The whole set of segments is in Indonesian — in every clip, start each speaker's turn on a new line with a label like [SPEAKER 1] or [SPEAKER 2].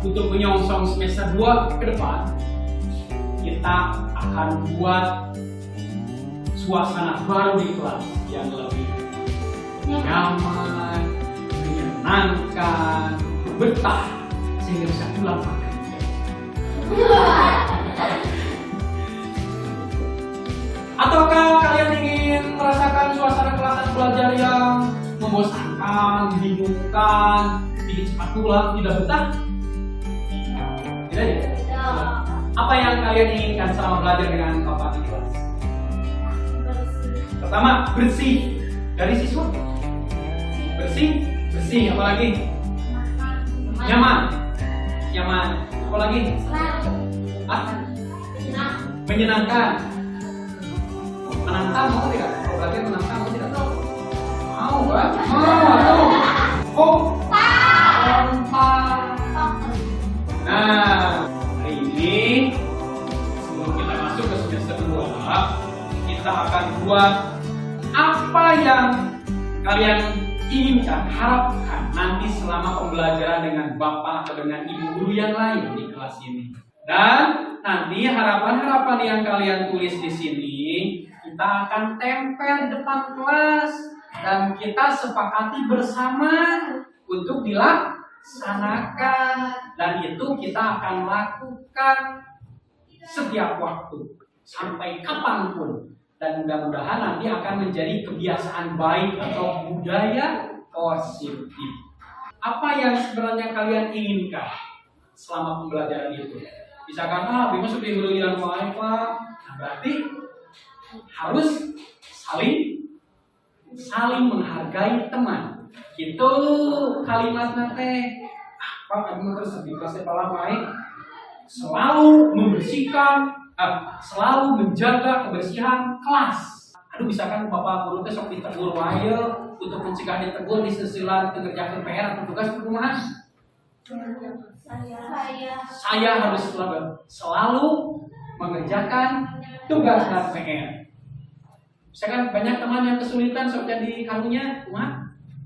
[SPEAKER 1] untuk menyongsong semester 2 ke depan, kita akan buat suasana baru di kelas yang lebih nyaman, menyenangkan, betah, sehingga bisa pulang makan. Ataukah kalian ingin merasakan suasana kelas belajar yang membosankan, membingungkan, bikin cepat pulang, tidak betah? Tidak ya? Apa yang kalian inginkan selama belajar dengan Bapak di kelas? Pertama, bersih. Dari siswa? Bersih, apalagi? Nyaman. Apalagi? Menyenangkan. Menantang mau tidak? Kalau belajar menantang mau tidak? Mau kan? Nah, hari ini sebelum kita masuk ke semester 2, kita akan buat apa yang kalian inginkan, harapkan nanti selama pembelajaran dengan Bapak atau dengan Ibu guru yang lain di kelas ini. Dan nanti harapan-harapan yang kalian tulis di sini kita akan tempel di depan kelas dan kita sepakati bersama untuk dilaksanakan, dan itu kita akan lakukan setiap waktu sampai kapanpun. Dan mudah-mudahan nanti akan menjadi kebiasaan baik atau budaya positif. Apa yang sebenarnya kalian inginkan selama pembelajaran itu? Misalkan, Bima sudah guru yang baik, Pak. Nah, berarti harus saling menghargai teman. Itu kalimat nate. Pak, kamu terus di kelas kepala baik. Selalu membersihkan, selalu menjaga kebersihan kelas. Aduh, misalkan Bapak guru sok ditegur wae untuk mencegah ditegur di sisilan mengerjakan PR atau tugas perumahan. Saya harus selalu mengerjakan tugas dan PR. Misalkan banyak teman yang kesulitan sok jadi karunya,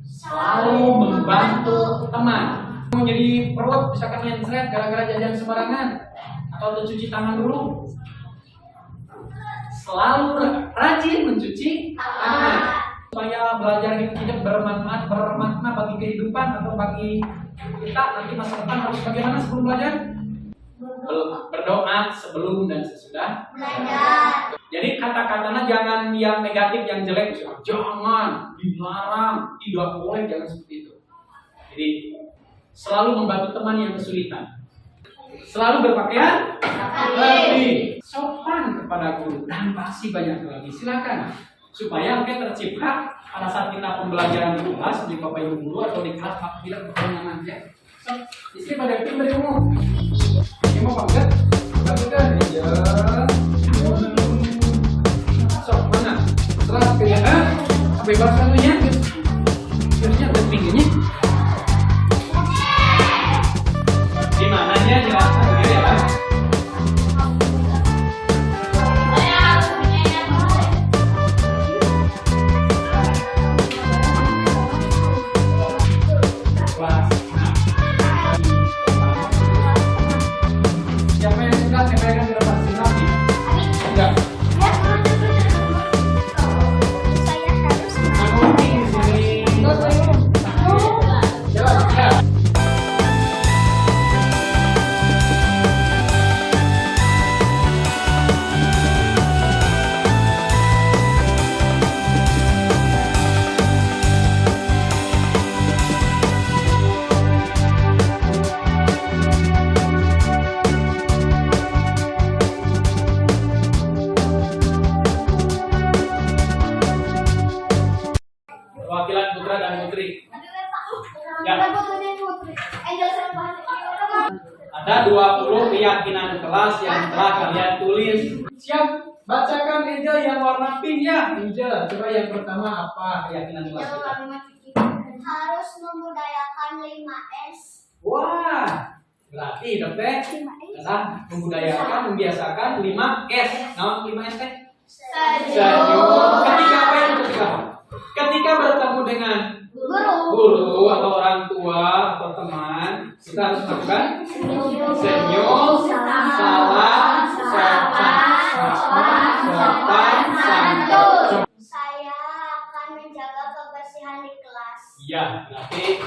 [SPEAKER 1] selalu membantu teman. Menjadi perut misalkan yang seret gara-gara jajan sembarangan atau cuci tangan dulu. Selalu rajin mencuci tangan supaya belajar hidup bermakna bagi kehidupan atau bagi kita nanti masa depan. Harus bagaimana sebelum belajar? Berdoa sebelum dan sesudah belajar. Jadi kata-katanya jangan yang negatif, yang jelek. Jangan, dilarang, tidak boleh, jangan seperti itu. Jadi selalu membantu teman yang kesulitan. Selalu berpakaian rapi, sopan kepada guru, dan pasti banyak lagi. Silakan supaya kita tercipta pada saat kita pembelajaran di kelas di Bapak Ibu guru atau di kelas tidak berkenyang aja. So, istri pada tim dari umum. Ini mau banget, kan? Ya. So, mana? Setelah kelihatan, bebas satunya, biasanya ada pinggirnya. Di mananya jelaskan sendiri ya, Pak. Siapa yang sudah tempelkan di depan sini lagi? Enggak. Saya harus mengerti di sini. Jalan. Perwakilan putra dan putri. Ya. Ada 20 keyakinan kelas yang telah kalian tulis. Siap? Bacakan Angel yang warna pink ya. Angel, coba yang pertama apa keyakinan kelas kita?
[SPEAKER 2] Harus membudayakan 5S.
[SPEAKER 1] Wah, berarti dokter membudayakan, membiasakan 5S. Nah, 5S teh? Senyum. Ketika apa yang ketika bertemu dengan guru atau orang tua atau teman teman-teman, kita harus melakukan senyum, salam, sopan, santun.
[SPEAKER 2] Saya akan menjaga kebersihan di kelas.
[SPEAKER 1] Iya, nanti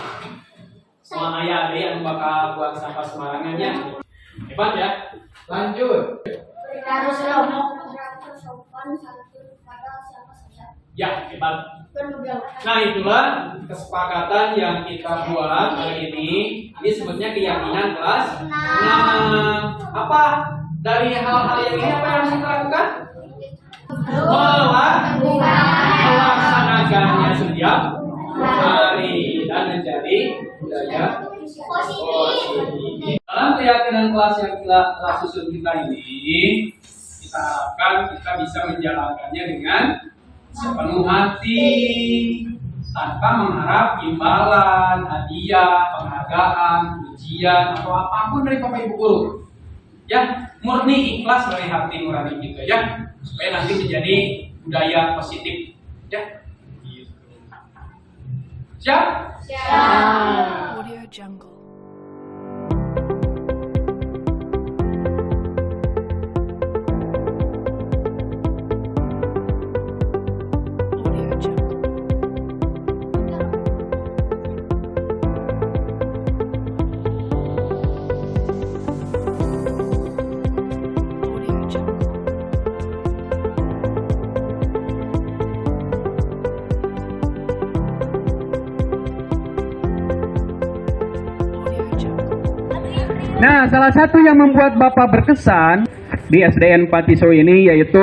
[SPEAKER 1] semua ayah ada yang bakal buang sampah sembarangannya. Hebat ya. Lanjut.
[SPEAKER 2] Kita harus sopan santun pada siapa saja.
[SPEAKER 1] Ya, hebat. Nah, itulah kesepakatan yang kita buat hari ini. Ini sebutnya keyakinan kelas 6. Apa dari hal-hal yang ini apa yang harus kita lakukan? Melaksanakannya setiap hari dan menjadi budaya positif. Dalam keyakinan kelas yang telah susun kita ini, kita harapkan kita bisa menjalankannya dengan sepenuh hati, tanpa mengharap imbalan, hadiah, penghargaan, ujian, atau apapun dari Bapak Ibu guru. Ya, murni ikhlas dari hati nurani kita ya, supaya nanti menjadi budaya positif. Ya. Siap?
[SPEAKER 2] Siap.
[SPEAKER 3] Audio Jungle. Audio Jungle. Audio Jungle. Audio Jungle.
[SPEAKER 4] Nah, salah satu yang membuat Bapak berkesan di SDN Patiso ini yaitu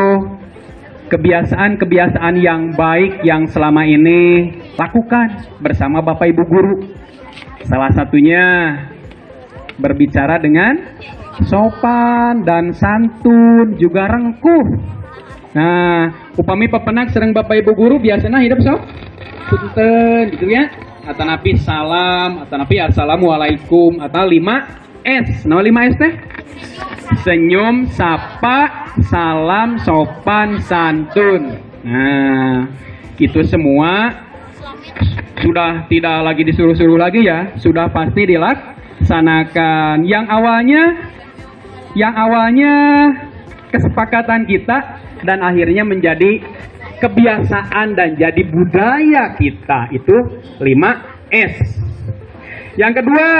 [SPEAKER 4] kebiasaan-kebiasaan yang baik yang selama ini lakukan bersama Bapak Ibu guru. Salah satunya berbicara dengan sopan dan santun, juga rengkuh. Nah, upami pepenak sering Bapak Ibu guru biasanya hidup sok punten gitu ya. Atau napi salam, atau napi assalamualaikum, atau 5S. Nah, 5S teh? Senyum, sapa, salam, sopan, santun. Nah, itu semua sudah tidak lagi disuruh-suruh lagi ya, sudah pasti dilaksanakan. Yang awalnya kesepakatan kita dan akhirnya menjadi kebiasaan dan jadi budaya kita, itu 5S. Yang kedua,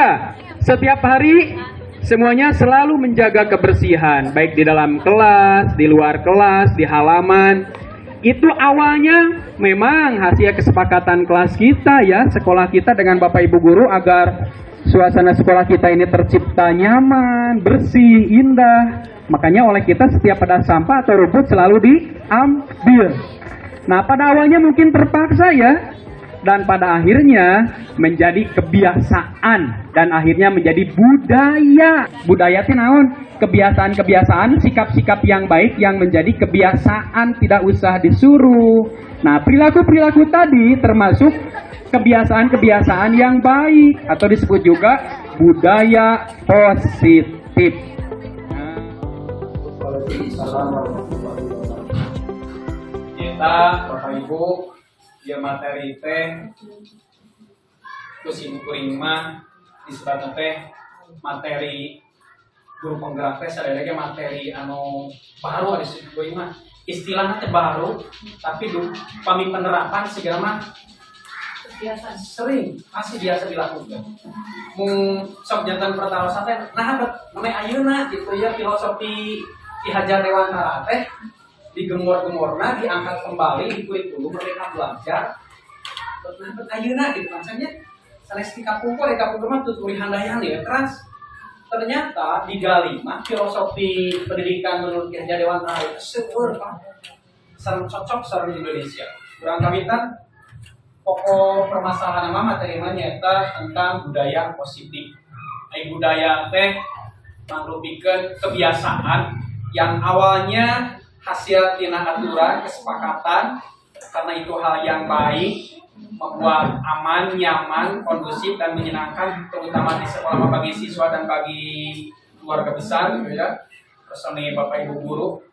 [SPEAKER 4] setiap hari semuanya selalu menjaga kebersihan, baik di dalam kelas, di luar kelas, di halaman. Itu awalnya memang hasil kesepakatan kelas kita ya, sekolah kita dengan Bapak Ibu guru agar suasana sekolah kita ini tercipta nyaman, bersih, indah. Makanya oleh kita setiap ada sampah atau rumput selalu diambil. Nah, pada awalnya mungkin terpaksa ya, dan pada akhirnya menjadi kebiasaan dan akhirnya menjadi budaya. Budaya itu naon? Kebiasaan-kebiasaan, sikap-sikap yang baik yang menjadi kebiasaan, tidak usah disuruh. Nah, perilaku-perilaku tadi termasuk kebiasaan-kebiasaan yang baik atau disebut juga budaya positif.
[SPEAKER 1] Kita Bapak Ibu dia materi teh terus ibu kurima disebut teh materi guru penggerak teh sadaya materi anu baru ada ibu kurima istilahnya teh baru tapi pami penerapan segala mah biasa sering masih biasa dilakukan. Sok jantan pertama teh nah namanya ayeuna gitu ya filosofi Ki Hajar Dewantara teh digemor-gemorna, diangkat kembali, dikulik dulu, mereka belajar betul-betul ayeuna gitu maksudnya sanes di kapungkur, di kapungkur mah tuturi handayang ya keras. Ternyata digali mah filosofi pendidikan menurut Ki Hajar Dewantara itu seueur Pak sareng cocok sareng Indonesia. Kurang kawitan pokok permasalahan mah materi mah nyata tentang budaya positif. Ai budaya teh mangrupikeun kebiasaan yang awalnya hasil tina aturan kesepakatan karena itu hal yang baik membuat aman, nyaman, kondusif dan menyenangkan terutama di sekolah bagi siswa dan bagi keluarga besar gitu ya. Personil Bapak Ibu guru.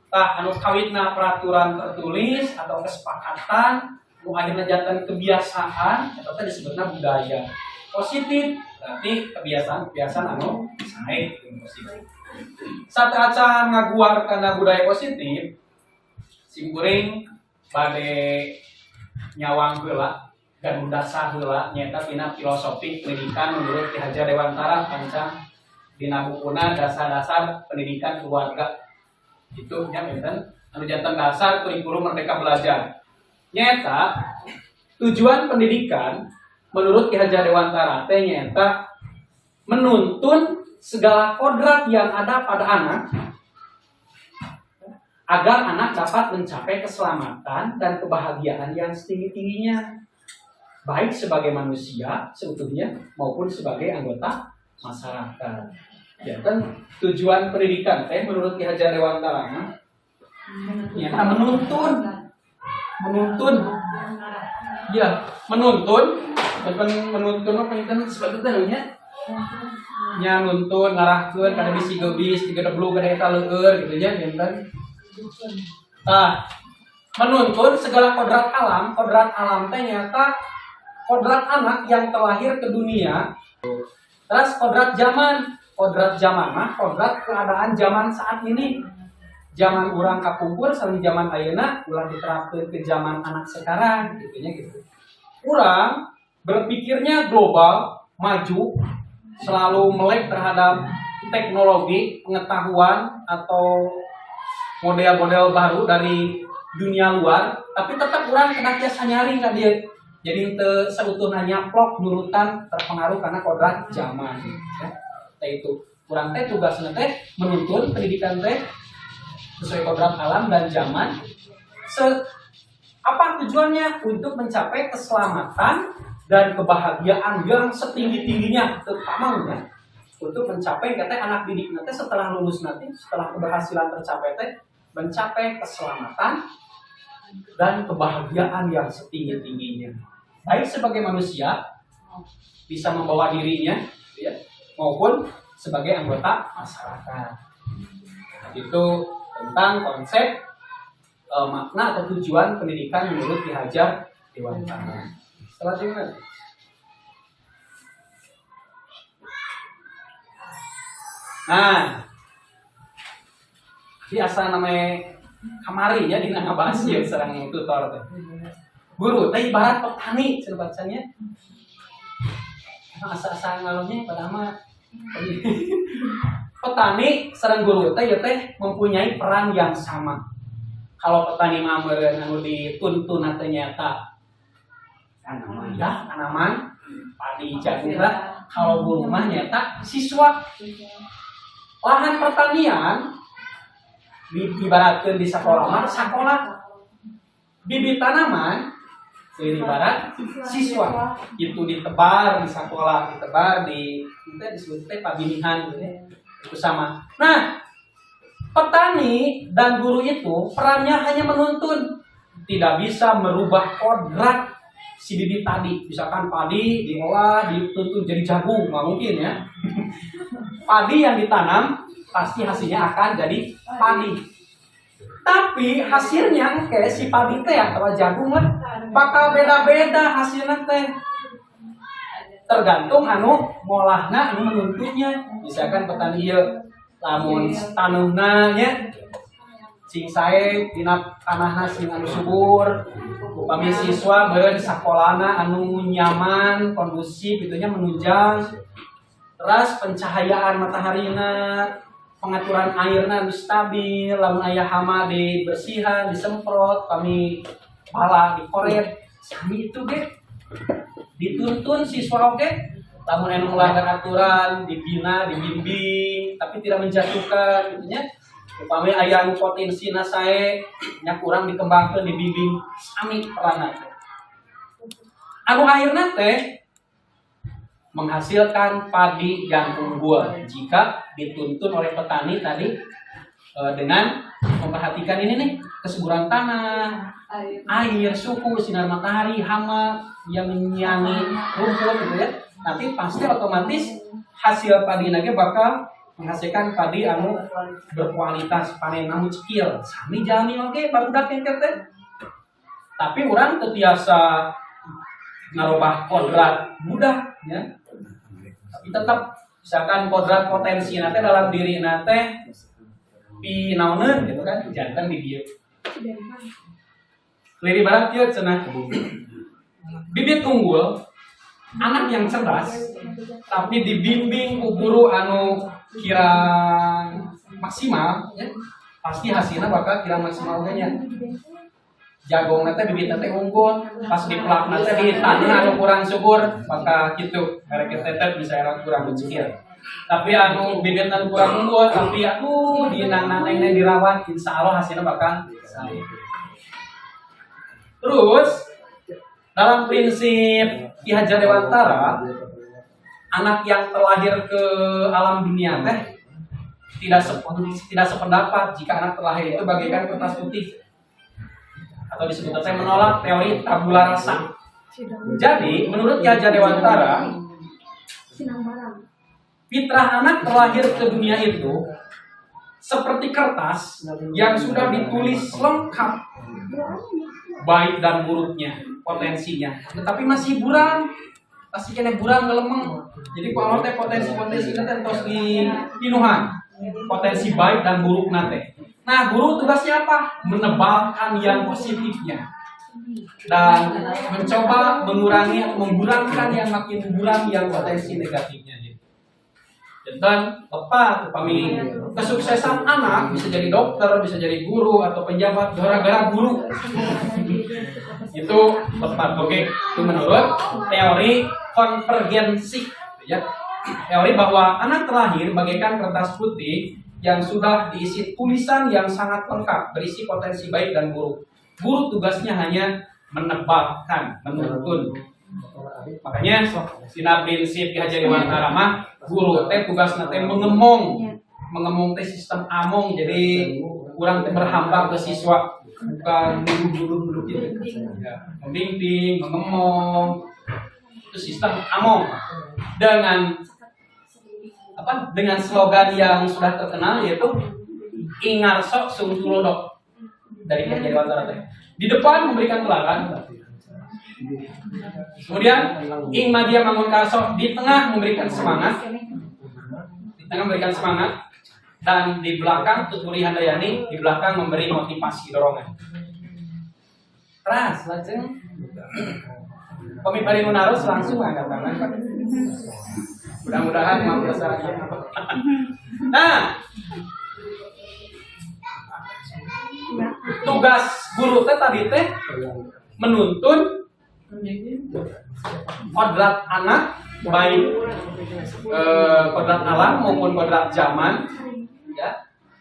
[SPEAKER 1] Tah anu kawitna peraturan tertulis atau kesepakatan nu akhirna jantan kebiasaan atau disebutna budaya. positif, berarti kebiasaan anu sae positif. Saat ngaguar karena budaya positif, simkuring bade nyawang heula dan dasar heula nyata tina filosofi pendidikan menurut Ki Hajar Dewantara pancang dina bukuna dasar-dasar pendidikan keluarga. Itu nya benten anu janten dasar kurikulum Merdeka Belajar. Nyata tujuan pendidikan menurut Ki Hajar Dewantara teh nyata menuntun segala kodrat yang ada pada anak agar anak dapat mencapai keselamatan dan kebahagiaan yang setinggi-tingginya, baik sebagai manusia seutuhnya maupun sebagai anggota masyarakat. Ya kan tujuan pendidikan teh menurut Ki Hajar Dewantara nyata menuntun ya menuntun apa itu sebetulnya nya nuntun ngarahkeun kada bisi geubis tiga deblu kada eta leueur gitu nya enten. Menuntun segala kodrat alam teh nyata kodrat anak yang terlahir ke dunia. Terus kodrat zaman mah kodrat keadaan zaman saat ini. Zaman urang kapungkur sareng zaman ayeuna ulah diterapkeun ke zaman anak sekarang gitu nya gitu. Urang berpikirnya global, maju, selalu melek terhadap teknologi, pengetahuan atau model-model baru dari dunia luar, tapi tetap orang kena kiasa nyaring kan dia. Jadi teu seutuhna nyaplok nurutan terpengaruh karena kodrat zaman. Ya. Itu urang teh tugasna teh menuntun pendidikan teh sesuai kodrat alam dan zaman. Apa tujuannya? Untuk mencapai keselamatan dan kebahagiaan yang setinggi-tingginya, terutama ya, untuk mencapai kata anak didik nanti setelah lulus nanti, setelah keberhasilan tercapai teh mencapai keselamatan dan kebahagiaan yang setinggi-tingginya, baik sebagai manusia bisa membawa dirinya ya, maupun sebagai anggota masyarakat. Itu tentang konsep makna atau tujuan pendidikan menurut Ki Hajar Dewantara. Selanjutnya, biasa namanya kamari ya di bahas ya serang tutor teh. Guru teh ibarat petani sebacanya. Asa-asa ngalungnya padahal petani sareng guru teh mempunyai peran yang sama. Kalau petani mah meureun anu dituntun teh nyata tanaman padi jagung. Kalau guru mah nyata siswa. Lahan pertanian diibaratkeun di sekolah mah sakola. Bibit tanaman ibarat siswa. Itu ditebar di sekolah, ditebar di kita disebut teh pabinihan gitu ya. Itu sama. Nah, petani dan guru itu perannya hanya menuntun, tidak bisa merubah kodrat si bibit tadi. Misalkan padi diolah dituntun jadi jagung, nggak mungkin ya. Padi yang ditanam pasti hasilnya akan jadi padi. Tapi hasilnya kayak si padi teh atau jagung lah bakal beda-beda hasilnya teh. Tergantung anu ngolahna anu menuntunnya. Misalkan petani ieu lamun taneuhna nya sing sae dina tanahna sing anu subur, upami siswa beureun sakolana anu nyaman, kondusif gitunya menunjang. Terus pencahayaan mataharina, pengaturan airna anu stabil, lamun aya hama dibersihan, disemprot, kami pala dikoret, sami itu ge dituntun siswa oge. Lamun anu melanggar aturan, dibina, dibimbing, tapi tidak menjatuhkan gitu nya. Upami aya anu potensina sae nya kurang dikembangkeun, dibimbing, sami peranna teh. Anu akhirna teh menghasilkan padi yang unggul jika dituntun oleh petani tadi dengan memperhatikan ini nih kesuburan tanah, air, suhu, sinar matahari, hama yang menyiangi rumput gitu ya. Nanti pasti otomatis hasil padi nage bakal menghasilkan padi anu berkualitas, panen anu cekil. Sami jalani oge barudak engke teh. Tapi urang teu tiasa ngarobah kodrat budak ya. Tapi tetap misalkan kodrat potensi nate dalam diri nate pinaoneun gitu kan, jantan di dieu. Liri barat ieu cenah. Bibit unggul, anak yang cerdas, tapi dibimbing ku guru anu kirang maksimal, ya, pasti hasilnya bakal kirang maksimal nya. Jagong nate bibit nate unggul, pas dipelak nate di tanah anu kurang subur, maka gitu. Karek tetet bisa kurang kecil. Tapi anu bibit anu kurang unggul, tapi aku di nanang-nanangnya dirawat, insya Allah hasilnya bakal saya. Terus dalam prinsip Ki Hajar Dewantara, anak yang terlahir ke alam dunia teh tidak sependapat jika anak terlahir itu bagaikan kertas putih, atau disebut teh menolak teori tabula rasa. Jadi menurut Ki Hajar Dewantara, fitrah anak terlahir ke dunia itu seperti kertas yang sudah ditulis lengkap, baik dan buruknya, potensinya, tetapi masih buram, pasti kena buram ngelemeng. Jadi kalau teh potensi itu terus di pinuhan, potensi baik dan buruk nate. Nah, guru tugasnya apa? Menebalkan yang positifnya dan mencoba mengurangi atau memburamkan yang makin buram yang potensi negatifnya. Dan tepat upami kesuksesan anak bisa jadi dokter, bisa jadi guru atau penjabat gara-gara guru. Itu tepat. Oke, itu menurut teori konvergensi, ya. Teori bahwa anak terlahir bagaikan kertas putih yang sudah diisi tulisan yang sangat lengkap, berisi potensi baik dan buruk. Guru tugasnya hanya menebalkan, menuntun. Makanya dina prinsip Ki Hajar Dewantara mah guru teh tugasna teh mengemong teh sistem among, jadi kurang teh berhamba ke siswa, bukan duduk gitu. Ya, membimbing, mengemong, itu sistem among dengan apa? Dengan slogan yang sudah terkenal yaitu Ingarso Sung Tulodok dari Ki Hajar Dewantara teh. Di depan memberikan teladan. Kemudian ing madia mangun karso, di tengah memberikan semangat, dan di belakang Tuturi Handayani, di belakang memberi motivasi dorongan. Ras, lajeng pemimpin Munarus langsung angkat tangan. Mudah-mudahan mau besar. Nah, tugas guru teh tadi teh menuntun kodrat anak, baik kodrat alam maupun kodrat zaman, ya,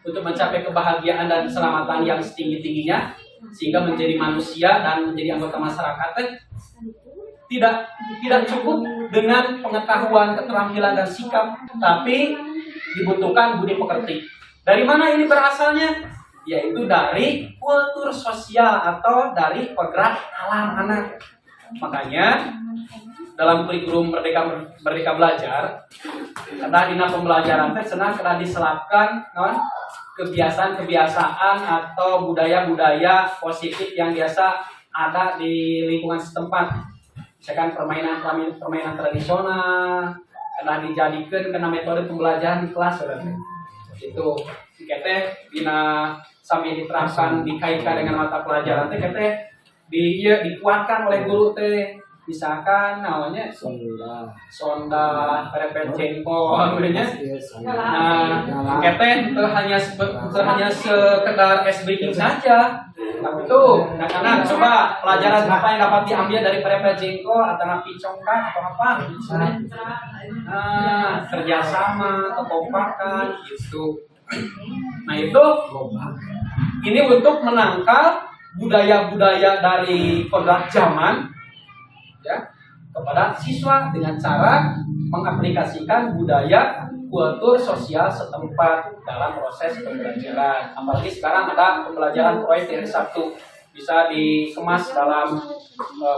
[SPEAKER 1] untuk mencapai kebahagiaan dan keselamatan yang setinggi-tingginya, sehingga menjadi manusia dan menjadi anggota masyarakat. Tidak cukup dengan pengetahuan, keterampilan dan sikap, tapi dibutuhkan budi pekerti. Dari mana ini berasalnya? Yaitu dari kultur sosial atau dari kodrat alam anak. Makanya dalam kurikulum Merdeka Belajar, karena dina pembelajaran teh cenah kena diselapkan kebiasaan-kebiasaan atau budaya-budaya positif yang biasa ada di lingkungan setempat. Misalkan permainan tradisional kena dijadikan kena metode pembelajaran di kelas, saudara. Itu kita dina sambil diterapkan dikaitkan dengan mata pelajaran teh kita dikuatkan oleh guru teh, misalkan namanya sonda repet jengkol namanya. Nah, kita hanya sekedar ice breaking saja. Tapi tuh anak-anak coba pelajaran apa yang dapat diambil dari perepet jengkol atau napi congkak atau apa? Nah, kerjasama, kekompakan gitu. Nah itu ini untuk menangkal budaya-budaya dari kodrat zaman, ya, kepada siswa dengan cara mengaplikasikan budaya kultur sosial setempat dalam proses pembelajaran. Apalagi sekarang ada pembelajaran proyek dari Sabtu, bisa dikemas dalam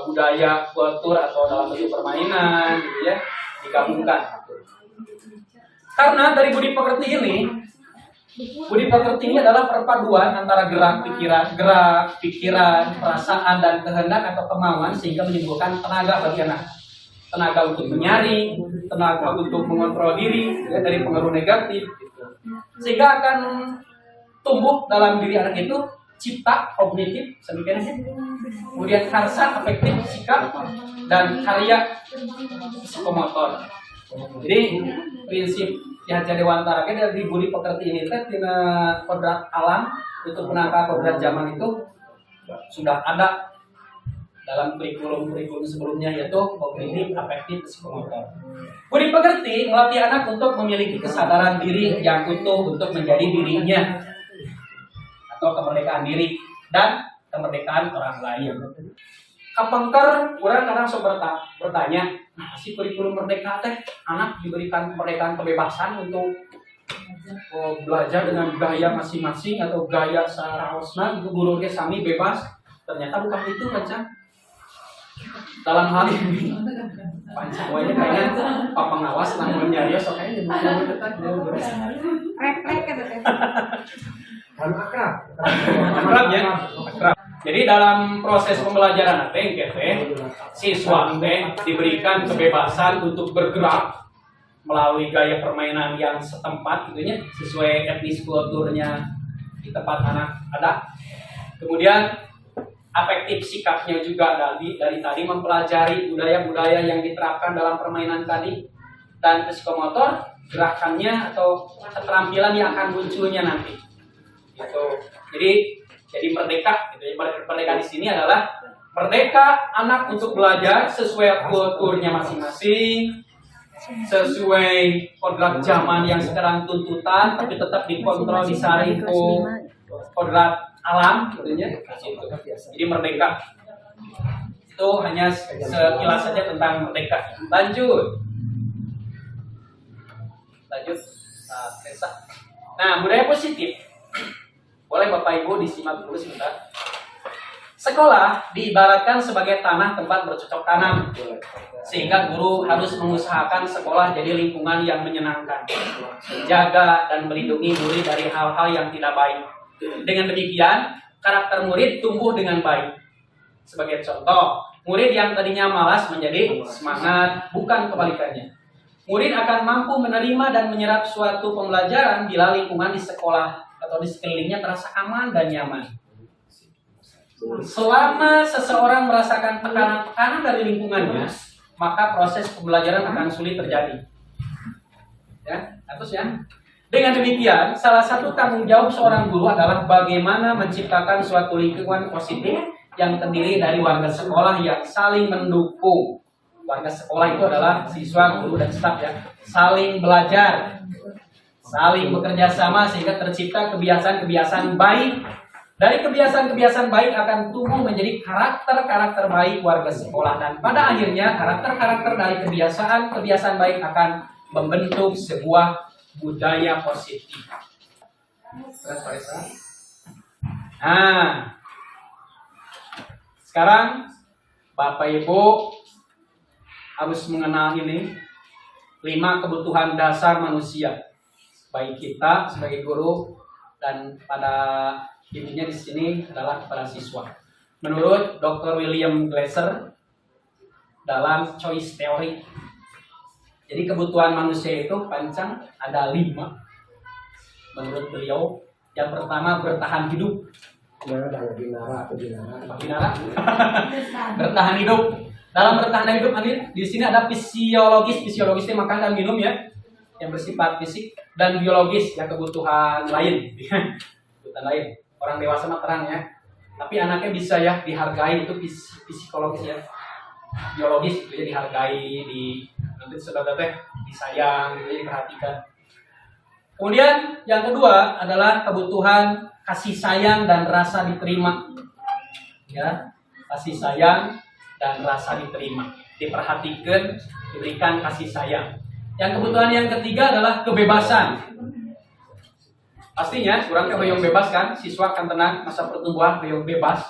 [SPEAKER 1] budaya kultur atau dalam bentuk permainan, gitu ya, digabungkan. Karena dari budi pekerti ini, budi pekerti ini adalah perpaduan antara gerak pikiran, perasaan dan kehendak atau kemauan sehingga menimbulkan tenaga bagi anak. tenaga untuk menyaring, tenaga untuk mengontrol diri ya, dari pengaruh negatif, gitu. Sehingga akan tumbuh dalam diri anak itu cipta kognitif, kemudian karsa afektif sikap, dan karya psikomotor. Jadi prinsip Yahya Dewantara dari budi pekerti ini tina kodrat alam itu penangka kodrat zaman itu sudah ada dalam kurikulum sebelumnya, yaitu kognitif afektif psikomotor. Budi pekerti melatih anak untuk memiliki kesadaran diri yang utuh untuk menjadi dirinya, atau kemerdekaan diri dan kemerdekaan orang lain. Kapangker orang kadang bertanya, nah si kurikulum merdeka teh anak diberikan kemerdekaan kebebasan untuk belajar dengan gaya masing-masing atau gaya saraosna itu guru ge sami bebas. Ternyata bukan itu Panca. Dalam hal ini Panca wanya kayaknya Pak Pengawas namun nyarios kayaknya jadi dekat
[SPEAKER 2] Refleks kan teh.
[SPEAKER 1] akrab ya. Akrab. Jadi dalam proses pembelajaran siswa diberikan kebebasan untuk bergerak melalui gaya permainan yang setempat gitu ya, sesuai etnis kulturnya di tempat anak ada. Kemudian afektif sikapnya juga dari tadi mempelajari budaya-budaya yang diterapkan dalam permainan tadi, dan psikomotor gerakannya atau keterampilan yang akan munculnya nanti. Gitu. Jadi merdeka, gitu. Merdeka di sini adalah merdeka anak untuk belajar sesuai kulturnya masing-masing, sesuai kodrat zaman yang sekarang tuntutan, tapi tetap dikontrol, disaring kodrat alam, tentunya. Jadi merdeka. Itu hanya sekilas saja tentang merdeka. Lanjut. Nah, budaya positif. Boleh Bapak Ibu disimak dulu sebentar. Sekolah diibaratkan sebagai tanah tempat bercocok tanam, sehingga guru harus mengusahakan sekolah jadi lingkungan yang menyenangkan, menjaga dan melindungi murid dari hal-hal yang tidak baik. Dengan demikian, karakter murid tumbuh dengan baik. Sebagai contoh, murid yang tadinya malas menjadi semangat, bukan kebalikannya. Murid akan mampu menerima dan menyerap suatu pembelajaran bila lingkungan di sekolah atau di sekelilingnya terasa aman dan nyaman. Selama seseorang merasakan tekanan dari lingkungannya, maka proses pembelajaran akan sulit terjadi. Ya, terus ya. Dengan demikian, salah satu tanggung jawab seorang guru adalah bagaimana menciptakan suatu lingkungan positif yang terdiri dari warga sekolah yang saling mendukung. Warga sekolah itu adalah siswa, guru, dan staf ya. Saling belajar, saling bekerja sama sehingga tercipta kebiasaan-kebiasaan baik. Dari kebiasaan-kebiasaan baik akan tumbuh menjadi karakter-karakter baik warga sekolah, dan pada akhirnya karakter-karakter dari kebiasaan-kebiasaan baik akan membentuk sebuah budaya positif. Nah, sekarang Bapak Ibu harus mengenal ini 5 kebutuhan dasar manusia, baik kita sebagai guru dan pada intinya di sini adalah kepada siswa. Menurut Dr. William Glasser dalam Choice Theory, jadi kebutuhan manusia itu pancang ada 5. Menurut beliau, yang pertama bertahan hidup. Bertahan hidup. Dalam bertahan hidup di sini ada fisiologisnya makan dan minum ya, yang bersifat fisik, dan biologis ya kebutuhan lain. Kebutuhan lain. Orang dewasa mah terang ya, tapi anaknya bisa ya dihargai, itu psikologis ya, biologis itu ya dihargai, nanti saudara teh disayang, gitu ya, diperhatikan. Kemudian yang kedua adalah kebutuhan kasih sayang dan rasa diterima, ya, kasih sayang dan rasa diterima, diperhatikan, diberikan kasih sayang. Yang kebutuhan yang ketiga adalah kebebasan. Pastinya, kurang hoyong bebas kan, siswa akan tenang, masa pertumbuhan hoyong bebas.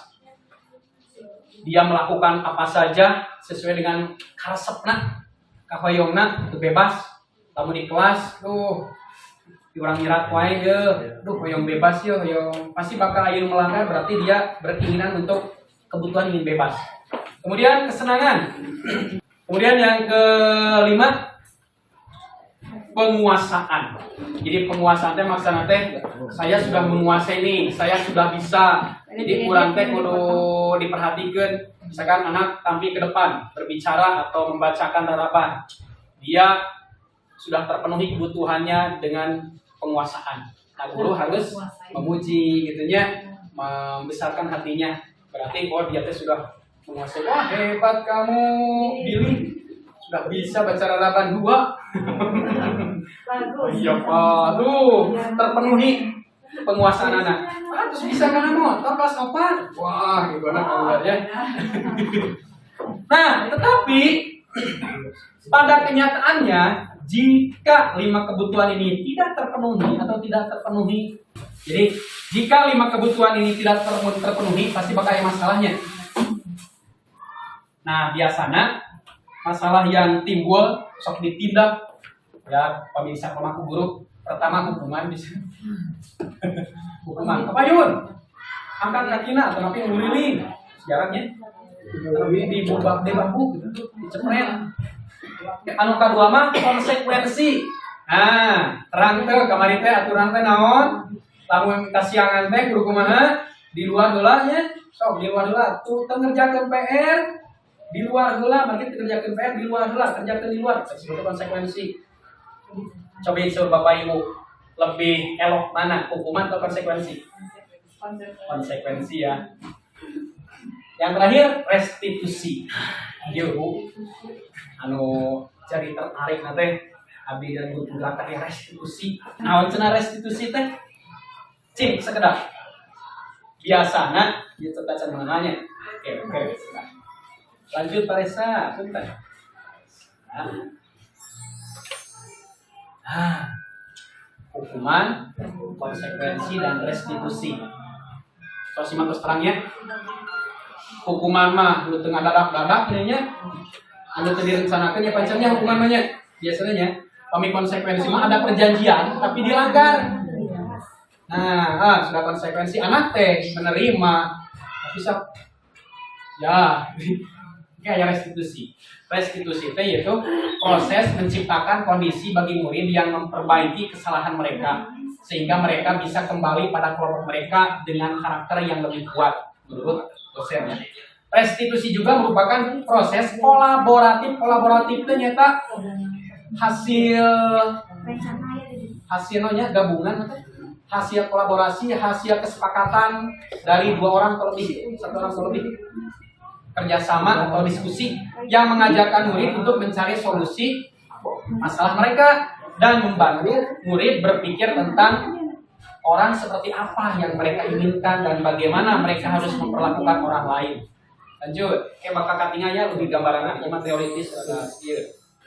[SPEAKER 1] Dia melakukan apa saja sesuai dengan karesepna, kahoyongna itu bebas. Kamu di kelas, kurang nyirat wae ge, hoyong bebas ya, hoyong pasti bakal ayeuna melanggar, berarti dia berkeinginan untuk kebutuhan ingin bebas. Kemudian kesenangan. Kemudian yang kelima, penguasaan. Jadi penguasaan teh maksudnya teh saya sudah menguasai nih, saya sudah bisa. Jadi kurang teh kudu diperhatikan. Misalkan anak tampil ke depan berbicara atau membacakan harapan, dia sudah terpenuhi kebutuhannya dengan penguasaan. Nah, guru harus memuji gitunya, membesarkan hatinya. Berarti oh dia teh sudah menguasai. Wah, hebat kamu, Billy. Sudah bisa baca harapan 2.
[SPEAKER 2] Bagus.
[SPEAKER 1] Iya Pak, tuh terpenuhi penguasaan anak. Terus bisa kan motor kelas 4? Wah, gimana kamu ya? Nah, tetapi pada kenyataannya jika 5 kebutuhan ini tidak terpenuhi atau tidak terpenuhi, jadi jika 5 kebutuhan ini tidak terpenuhi, pasti bakal ada masalahnya. Nah, biasanya masalah yang timbul sok ditindak ya pemirsa pemangku guru. Pertama hukuman bisa. Hukuman apa Yun? Angkat kakina atau napi ngeliling sejarahnya. Tapi di bubak babu gitu dicepret. Anu kadua mah konsekuensi. Nah, terang teh kamari teh aturan teh naon? Lamun kasiangan teh guru kumaha? Di luar heula nya. Sok di luar heula tuh teu ngerjakeun PR. Di luar heula mangke kerjakeun PR di luar heula, kerjakeun di luar. Itu konsekuensi. Coba suruh Bapak Ibu lebih elok mana, hukuman atau konsekuensi? Konsekuensi ya. Yang terakhir restitusi. Ieu anu jadi tertarik nate abdi dan guru belakang ya restitusi. Naon cenah restitusi teh? Cing sekedar. Biasana ieu teh can mananya. Oke. Lanjut Pak Resa, punten. Hukuman, konsekuensi, dan restitusi. So, simak terus terangnya. Hukuman mah lu tengah dadak-dadak nya. Anu teu direncanakeun ya pancanya hukuman mah nya. Biasanya pami konsekuensi mah ada perjanjian tapi dilanggar. Nah, sudah konsekuensi anak teh menerima tapi ya kayak restitusi. Restitusi itu yaitu proses menciptakan kondisi bagi murid yang memperbaiki kesalahan mereka sehingga mereka bisa kembali pada kelompok mereka dengan karakter yang lebih kuat menurut dosen. Restitusi juga merupakan proses kolaboratif ternyata hasilnya gabungan, hasil kolaborasi, hasil kesepakatan dari 2 orang atau lebih, 1 orang atau lebih, kerjasama atau diskusi yang mengajarkan murid untuk mencari solusi masalah mereka dan membantu murid berpikir tentang orang seperti apa yang mereka inginkan dan bagaimana mereka harus memperlakukan orang lain. Lanjut, bakal katinganya lebih gambaran cuma teoritis.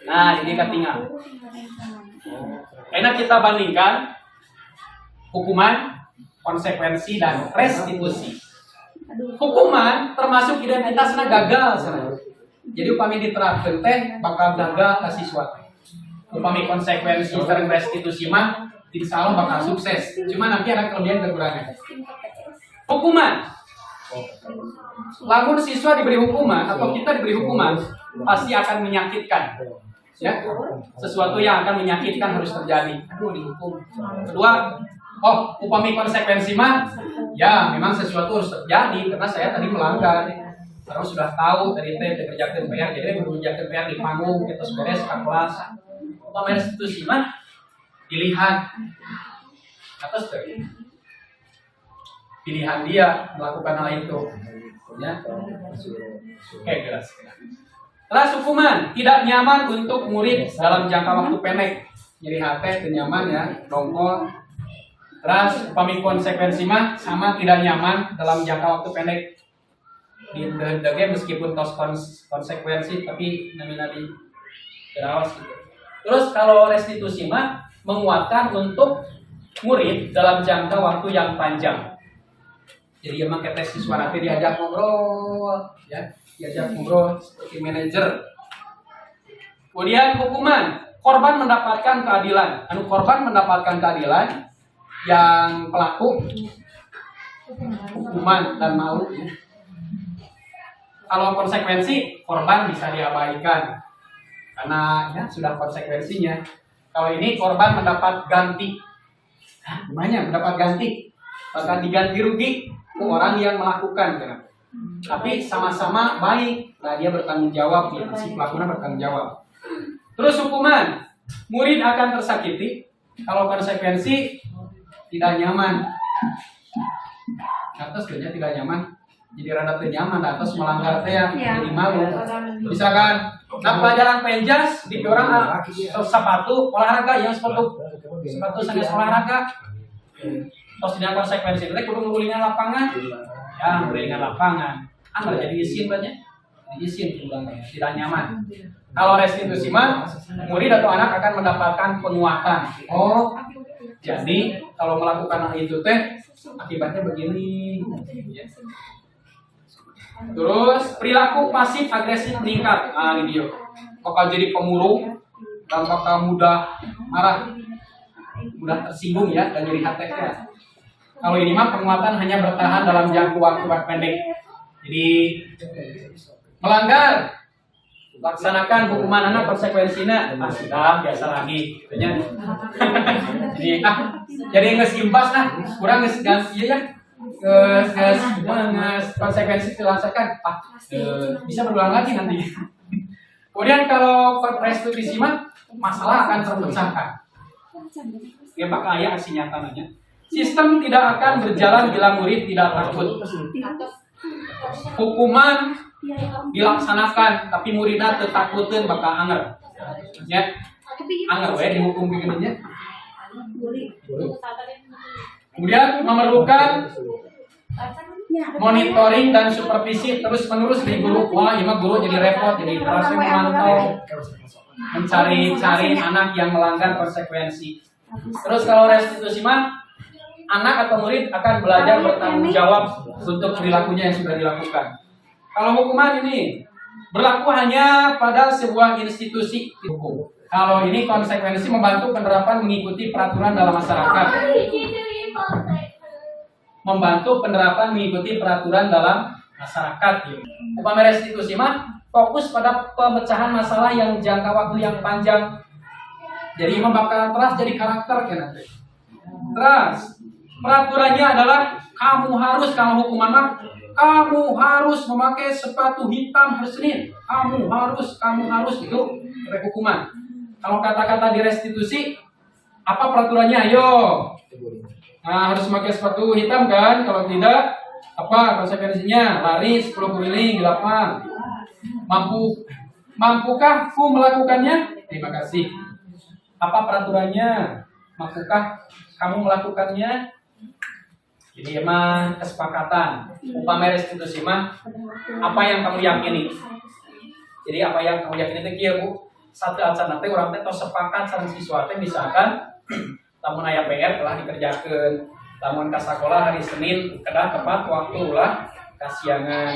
[SPEAKER 1] Nah, ini katinga. Enak kita bandingkan hukuman, konsekuensi dan restitusi. Hukuman termasuk identitasnya gagal sana. Jadi upami diterapkeun teh bakal gagal ka siswa. Upami konsekuensi sering restitusi mah insya Allah bakal sukses. Cuma nanti ada kelebihan kekurangan. Hukuman. Lamun siswa diberi hukuman atau kita diberi hukuman pasti akan menyakitkan. Ya, sesuatu yang akan menyakitkan harus terjadi. Aduh dihukum. Kedua, upami konsekuensi mah ya memang sesuatu harus terjadi karena saya tadi melanggar. Karena sudah tahu tadi teh kerjakeun PR jadi kudu kerjakeun PR di panggung kita beres ka kelas. Upami restitusi mah dilihat atas teh pilihan dia melakukan hal itu. Ya. Oke, jelas. Kelas hukuman tidak nyaman untuk murid dalam jangka waktu pendek. Jadi hati nyaman ya, dongkol. Terus upami konsekuensi mah sama tidak nyaman dalam jangka waktu pendek. Di dege meskipun tos konsekuensi tapi nabi terawas gitu. Terus kalau restitusi mah menguatkan untuk murid dalam jangka waktu yang panjang. Jadi emang kita siswa nanti diajak ngobrol, ya, diajak ngobrol seperti manajer. Kemudian hukuman, korban mendapatkan keadilan. Korban mendapatkan keadilan yang pelaku hukuman dan malu. Kalau konsekuensi, korban bisa diabaikan. karena ya sudah konsekuensinya. Kalau ini korban mendapat ganti. Gimana mendapat ganti? Bahkan diganti rugi ke orang yang melakukan. Kan? Tapi sama-sama baik. Nah, dia bertanggung jawab, ya. Si pelakunya bertanggung jawab. Terus hukuman, murid akan tersakiti kalau konsekuensi tidak nyaman. Atas kerja tidak nyaman, jadi rada teu nyaman, atas melanggar teh jadi malu. Misalkan, nah pelajaran penjas di orang sepatu olahraga yang sepatu sanes olahraga. Terus dengan konsekuensi itu kudu ngulingan lapangan. Ya, ngulingan lapangan. Anggar jadi izin banyak. Izin pulang tidak nyaman. Kalau restitusi mah murid atau anak akan mendapatkan penguatan. Oh, jadi kalau melakukan hal itu teh akibatnya begini. Terus perilaku pasif agresif meningkat. Nah, ini dia. Bakal jadi pemurung dan bakal mudah marah, mudah tersinggung ya dan jadi hati-hati. Kalau ini mah penguatan hanya bertahan dalam jangka waktu pendek. Jadi melanggar, laksanakan hukuman anak konsekuensinya. Sudah biasa lagi, katanya. Jadi ngesimpas kurang nges ya. Konsekuensi dilaksanakan. Bisa berulang lagi nanti. Kemudian kalau restitusi mah masalah akan terpecahkan. Ya bakal ya aksi nyata nanya. Sistem tidak akan berjalan bila murid tidak takut. Hukuman dilaksanakan, tapi muridnya tertakutin bakal anger. Ya, anger we dihukum begininya. Kemudian memerlukan monitoring dan supervisi terus-menerus dari guru. Wah, ini mah guru jadi repot, jadi harus memantau, mencari-cari anak yang melanggar konsekuensi. Terus kalau restitusi mah anak atau murid akan belajar bertanggung jawab untuk perilakunya yang sudah dilakukan. Kalau hukuman ini berlaku hanya pada sebuah institusi hukum. Kalau ini konsekuensi membantu penerapan mengikuti peraturan dalam masyarakat. Membantu penerapan mengikuti peraturan dalam masyarakat. Upama restitusi mah fokus pada pemecahan masalah yang jangka waktu yang panjang. Jadi bakal terus jadi karakter kan nanti. Terus peraturannya adalah kamu harus, kalau hukuman mah kamu harus memakai sepatu hitam hari Senin. Kamu harus itu hukuman. Kalau kata-kata di restitusi, apa peraturannya? Ayo. Nah, harus memakai sepatu hitam kan? Kalau tidak, apa konsekuensinya? Lari 10 keliling di lapangan. Mampukah ku melakukannya? Terima kasih. Apa peraturannya? Mampukah kamu melakukannya? Jadi emang kesepakatan. Upama restitusi mah apa yang kamu yakini. Jadi apa yang kamu yakini itu kieu Bu. Satu acan nanti orang teh tos sepakat sareng siswa teh misalkan lamun aya PR telah dikerjakeun. Lamun ka sakola hari Senin kedah tepat waktu ulah kasiangan.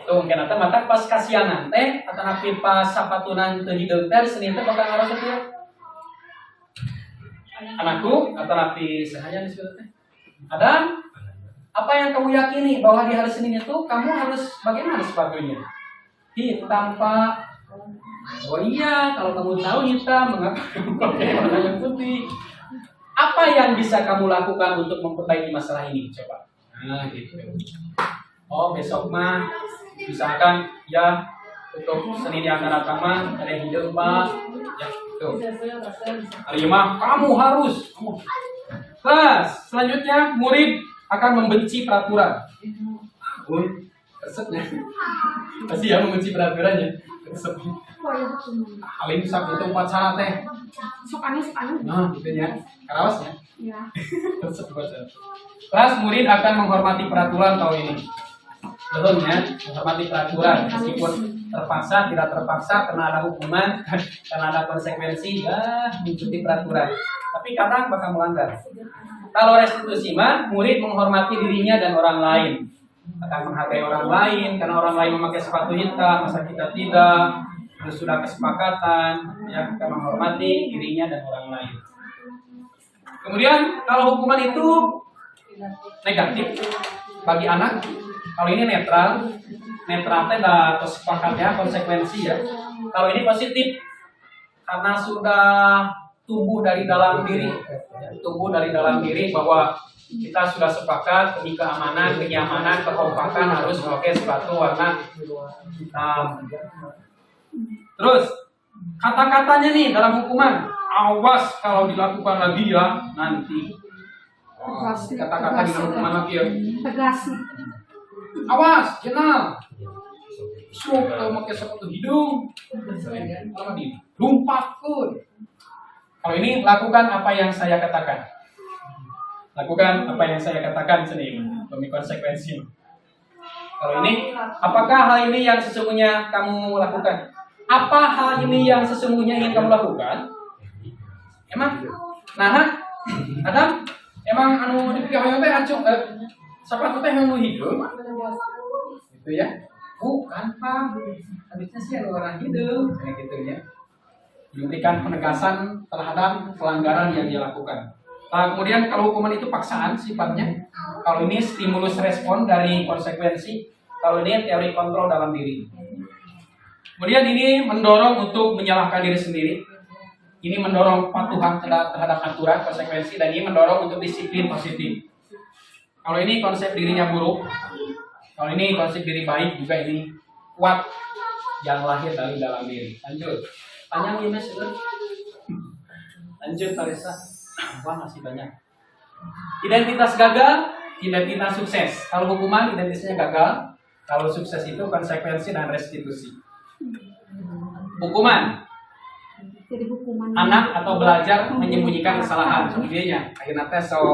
[SPEAKER 1] Itu mungkin nanti mata pas kasiangan teh atanapi pas sapatunan teu hideung teh Senin teh bakal ngaros teh. Anakku atanapi sahaya disebut teh. Adam, apa yang kamu yakini bahwa di hari Senin itu kamu harus bagaimana sepatunya? Hitam Pak. Oh iya, kalau kamu tahu hitam, mengapa kamu pakai warna yang putih? Apa yang bisa kamu lakukan untuk memperbaiki masalah ini? Coba. Nah, gitu. Oh, besok mah misalkan ya untuk Senin yang akan datang mah ada hidup Pak. Ya, gitu. Hari mah kamu harus. Terus, selanjutnya murid akan membenci peraturan. Resepnya. Pasti ya membenci peraturannya. Resep. Alin sak itu upacara teh.
[SPEAKER 2] Sukanya.
[SPEAKER 1] Nah, gitu ya. Karawasnya.
[SPEAKER 2] Ya.
[SPEAKER 1] Resep upacara. Terus murid akan menghormati peraturan tahun ini. Betul ya, menghormati peraturan meskipun terpaksa, tidak terpaksa, karena ada hukuman, karena ada konsekuensi, ya mengikuti peraturan. Tapi kadang bakal melanggar. Kalau restitusi mah, murid menghormati dirinya dan orang lain. Akan menghargai orang lain, karena orang lain memakai sepatu hitam, masa kita tidak. Terus sudah kesepakatan, ya akan menghormati dirinya dan orang lain. Kemudian kalau hukuman itu negatif bagi anak, kalau ini netral teh dah sepakat ya konsekuensi ya. Kalau ini positif, karena sudah tumbuh dari dalam diri, bahwa kita sudah sepakat demi keamanan, kenyamanan, kekompakan harus memakai sepatu warna hitam. Terus kata-katanya nih dalam hukuman, awas kalau dilakukan lagi ya nanti. Kata-kata di dalam hukuman lagi ya.
[SPEAKER 2] Tegas.
[SPEAKER 1] Awas, jenal. Sok kalau pakai sepatu hidung, kalau dilumpatkan. Kalau ini lakukan apa yang saya katakan. Lakukan apa yang saya katakan sini demi konsekuensi. Kalau ini, apakah hal ini yang sesungguhnya kamu lakukan? Apa hal ini yang sesungguhnya ingin kamu lakukan? Emang? Nah, Adam, emang anu dipikir hoyong teh acung sepatu teh anu hidung? Gitu ya? Bukan, Pak. Habisnya sih anu orang hidung, kayak gitu ya. Memberikan penegasan terhadap pelanggaran yang dia lakukan. Nah, kemudian kalau hukuman itu paksaan sifatnya, kalau ini stimulus respon dari konsekuensi, kalau ini teori kontrol dalam diri. Kemudian ini mendorong untuk menyalahkan diri sendiri, ini mendorong patuhan terhadap aturan konsekuensi, dan ini mendorong untuk disiplin positif. Kalau ini konsep dirinya buruk, kalau ini konsep diri baik juga ini kuat yang lahir dari dalam diri. Lanjut. Tanya nih Mas. Lanjut Tarisa. Wah masih banyak. Identitas gagal, identitas sukses. Kalau hukuman identitasnya gagal, kalau sukses itu konsekuensi dan restitusi. Hukuman.
[SPEAKER 2] Jadi hukuman.
[SPEAKER 1] Anak atau belajar menyembunyikan kesalahan. Sebenarnya akhirnya tes so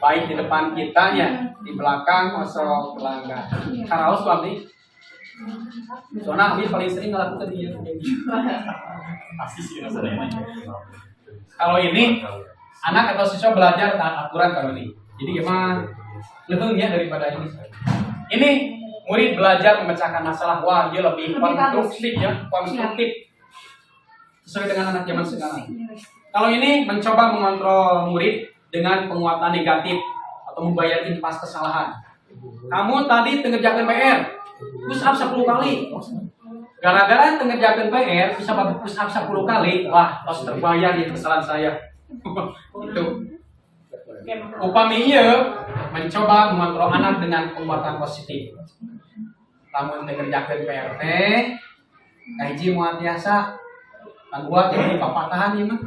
[SPEAKER 1] baik di depan kitanya, di belakang masuk pelanggar. Karaos suami. Soalnya Abi paling sering ngelakukan dia. Pasti sih rasanya. Kalau ini anak atau siswa belajar taat aturan kalau ini. Jadi emang lebihnya daripada ini. Ini murid belajar memecahkan masalah. Wah dia lebih konstruktif ya, konstruktif. Sesuai dengan anak zaman sekarang. Kalau ini mencoba mengontrol murid dengan penguatan negatif atau membayar impas kesalahan. Kamu tadi tengerjakan PR. Push up 10 kali. Gara-gara tengerjakan PR bisa push up 10 kali. Wah, harus terbayar ya kesalahan saya. Itu. Upami ieu mencoba mengontrol anak dengan penguatan positif. Lamun tengerjakan PR teh kahiji moal biasa. Buat jadi papatahan ya mah.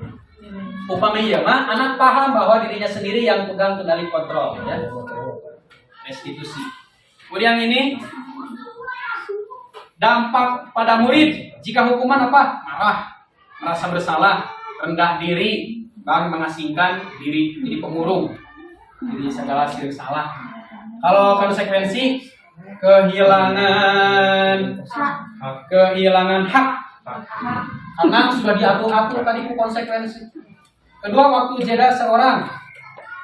[SPEAKER 1] Upami ieu mah anak paham bahwa dirinya sendiri yang pegang kendali kontrol ya. Restitusi. Kemudian ini dampak pada murid jika hukuman apa? Marah, merasa bersalah, rendah diri, bahkan mengasingkan diri jadi pemurung, jadi segala syirik salah. Kalau konsekuensi kehilangan hak karena sudah diatur-atur tadi konsekuensi. Kedua, waktu jeda seorang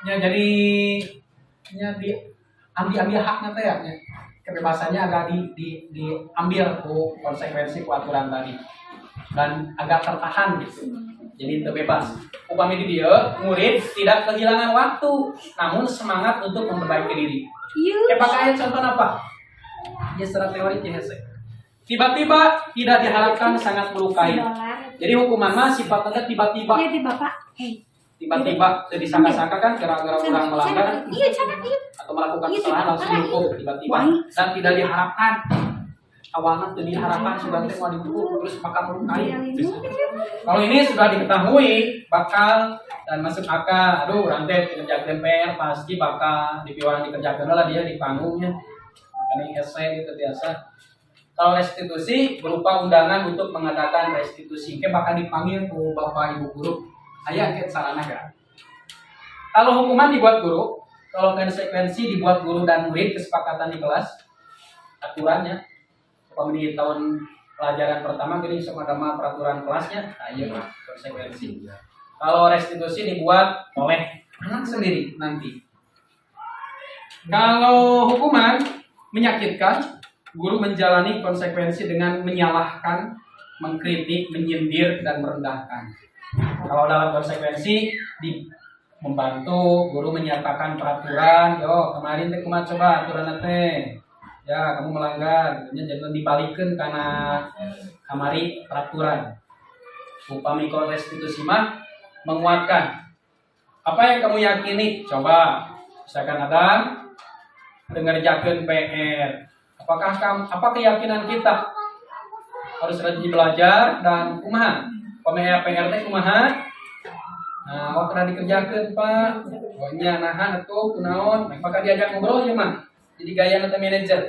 [SPEAKER 1] ya jadi diambil haknya teh ya. Kebebasannya agak diambil konsekuensi aturan tadi dan agak tertahan gitu. Jadi terbebas. Upami di dia murid tidak kehilangan waktu namun semangat untuk memperbaiki diri. Pakai contoh apa? Ya secara teori tiba-tiba tidak diharapkan sangat melukai. Jadi hukuman mah sifatnya tiba-tiba.
[SPEAKER 2] Iya di Bapak.
[SPEAKER 1] Tiba-tiba disangka-sangka kan gara-gara orang melanggar atau melakukan kesalahan langsung dihukum tiba-tiba dan tidak diharapkan. Awalnya tuh diharapkan sudah mau dihukum terus maka melukai. Kalau ini sudah diketahui bakal dan masuk akal, aduh rantai kerjaan PR pasti bakal dipiwaran dikerjakan lah dia di panggungnya. Makanya essay gitu biasa. Kalau restitusi berupa undangan untuk mengadakan restitusi, bakal dipanggil ke bapak ibu guru. Ayah ke sarana kan. Kalau hukuman dibuat guru, kalau konsekuensi dibuat guru dan murid kesepakatan di kelas, aturannya. Kalau di tahun pelajaran pertama gini sama ada peraturan kelasnya, iya konsekuensi. Kalau restitusi dibuat oleh anak sendiri nanti. Kalau hukuman menyakitkan, guru menjalani konsekuensi dengan menyalahkan, mengkritik, menyindir dan merendahkan. Kalau dalam konsekuensi membantu guru menyatakan peraturan, yo kemarin teh kumaha coba aturan teh, ya kamu melanggar, jangan dibalikkan karena kamari peraturan. Upami kon restitusi mah menguatkan. Apa yang kamu yakini? Coba. Misalkan ada ngerjakeun PR. Apa keyakinan kita? Harus rajin belajar dan kumaha? Pamea PR teh kumaha? Nah, awak pernah dikerjakeun, Pak. Pokoknya nahan atuh kunaon, maka diajak ngobrol ya mah. Jadi gaya nanti manajer.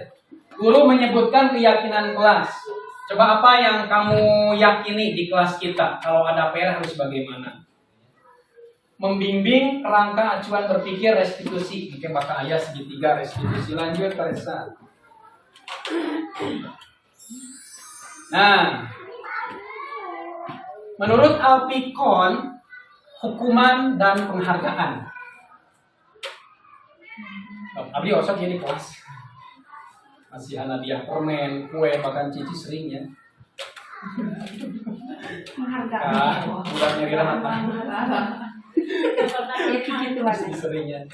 [SPEAKER 1] Guru menyebutkan keyakinan kelas. Coba apa yang kamu yakini di kelas kita? Kalau ada PR harus bagaimana? Membimbing kerangka acuan berpikir restitusi. Mungkin bakal ayat segitiga restitusi. Lanjut Teresa. Nah, menurut Alpikon, hukuman dan penghargaan. Abdi osok jadi kelas. Masih hadiah permen, kue, bahkan cici sering ya. Udah nyari mata. Masih sering ya.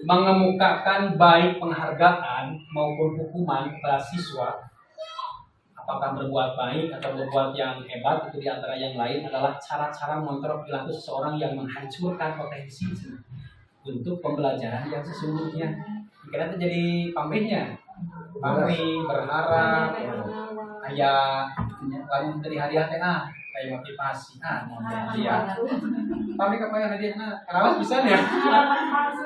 [SPEAKER 1] Mengemukakan baik penghargaan maupun hukuman kepada siswa. Apakah berbuat baik atau berbuat yang hebat, itu diantara yang lain adalah cara-cara mengontrol perilaku seseorang yang menghancurkan potensi untuk pembelajaran yang sesungguhnya. Kira itu jadi pamrihnya, pamrih, berharap, kayak lalu dari hadiah TA, kayak motivasi, hadiah. Pamrih apa yang hadiah? Kenapa bisa ya?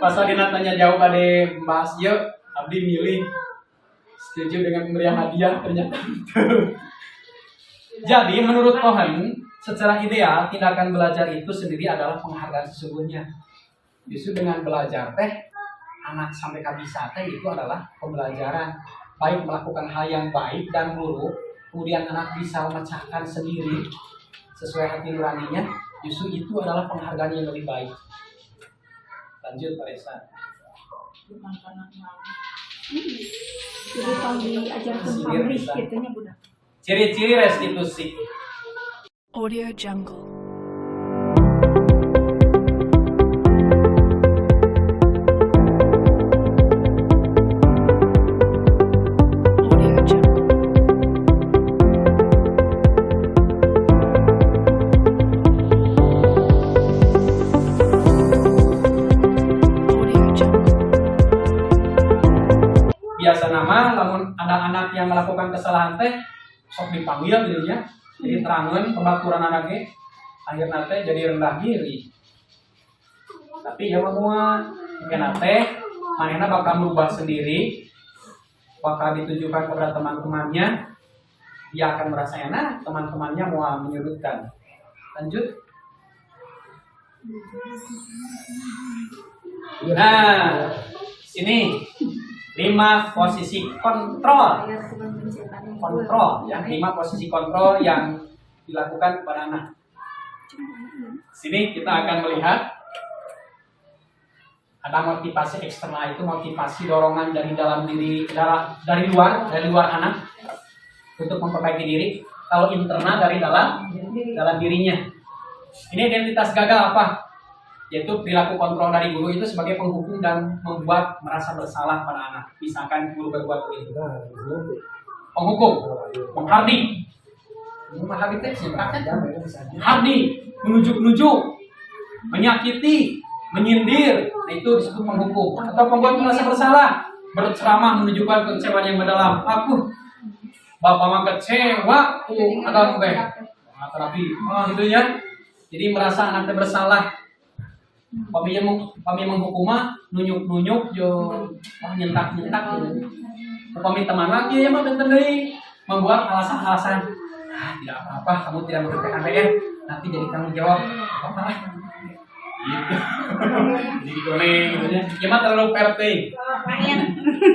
[SPEAKER 1] Pas Adina tanya jauh pada bahas yuk, Abdi milih setuju dengan pemberian hadiah ternyata itu. Jadi menurut Cohen, secara ideal tindakan belajar itu sendiri adalah penghargaan sesungguhnya. Justru dengan belajar teh anak sampai kabisa teh itu adalah pembelajaran, baik melakukan hal yang baik dan buruk, kemudian anak bisa memecahkan sendiri sesuai hati nuraninya, justru itu adalah penghargaan yang lebih baik. Lanjut Teresa.
[SPEAKER 2] Jadi kalau diajarkan pamrih gitunya budak.
[SPEAKER 1] Ciri-ciri restitusi.
[SPEAKER 3] Audio Jungle. Audio Jungle. Audio Jungle.
[SPEAKER 1] Biasa nama, namun ada anak yang melakukan kesalahan teh sok dipanggil dirinya, jadi terangan pembaturan anaknya, akhirnya teh jadi rendah diri. Tapi ya semua, mungkin teh manehna bakal merubah sendiri, bakal ditujukan kepada teman-temannya, dia akan merasa enak, teman-temannya mau menyudutkan. Lanjut. Nah, sini 5 posisi kontrol ya, 5 posisi kontrol yang dilakukan kepada anak. Sini kita akan melihat ada motivasi eksternal, itu motivasi dorongan dari dalam diri, dari luar anak untuk memperbaiki diri. Kalau internal dari dalam dirinya. Ini identitas gagal apa? Yaitu perilaku kontrol dari guru itu sebagai penghukum dan membuat merasa bersalah pada anak. Misalkan guru berbuat begitu. Penghukum, menghardi. Menghardi teksnya, hardi, menujuk-nujuk, menyakiti, menyindir. Nah, itu disebut penghukum. Atau pembuat merasa bersalah, berceramah menunjukkan kekecewaan yang mendalam. Aku, bapak mah kecewa, atau apa? Terapi, gitu ya. Jadi merasa anaknya bersalah. Pami menghukuma nunyuk-nunyuk jo nyentak-nyentak gitu. Pami teman lagi ya mah benten deui membuat alasan-alasan. Tidak apa-apa, kamu tidak mengerjakan PR, nanti jadi tanggung jawab. Apa lah. Gitu. Jadi kuning gitu ya. Ya mah terlalu PRT.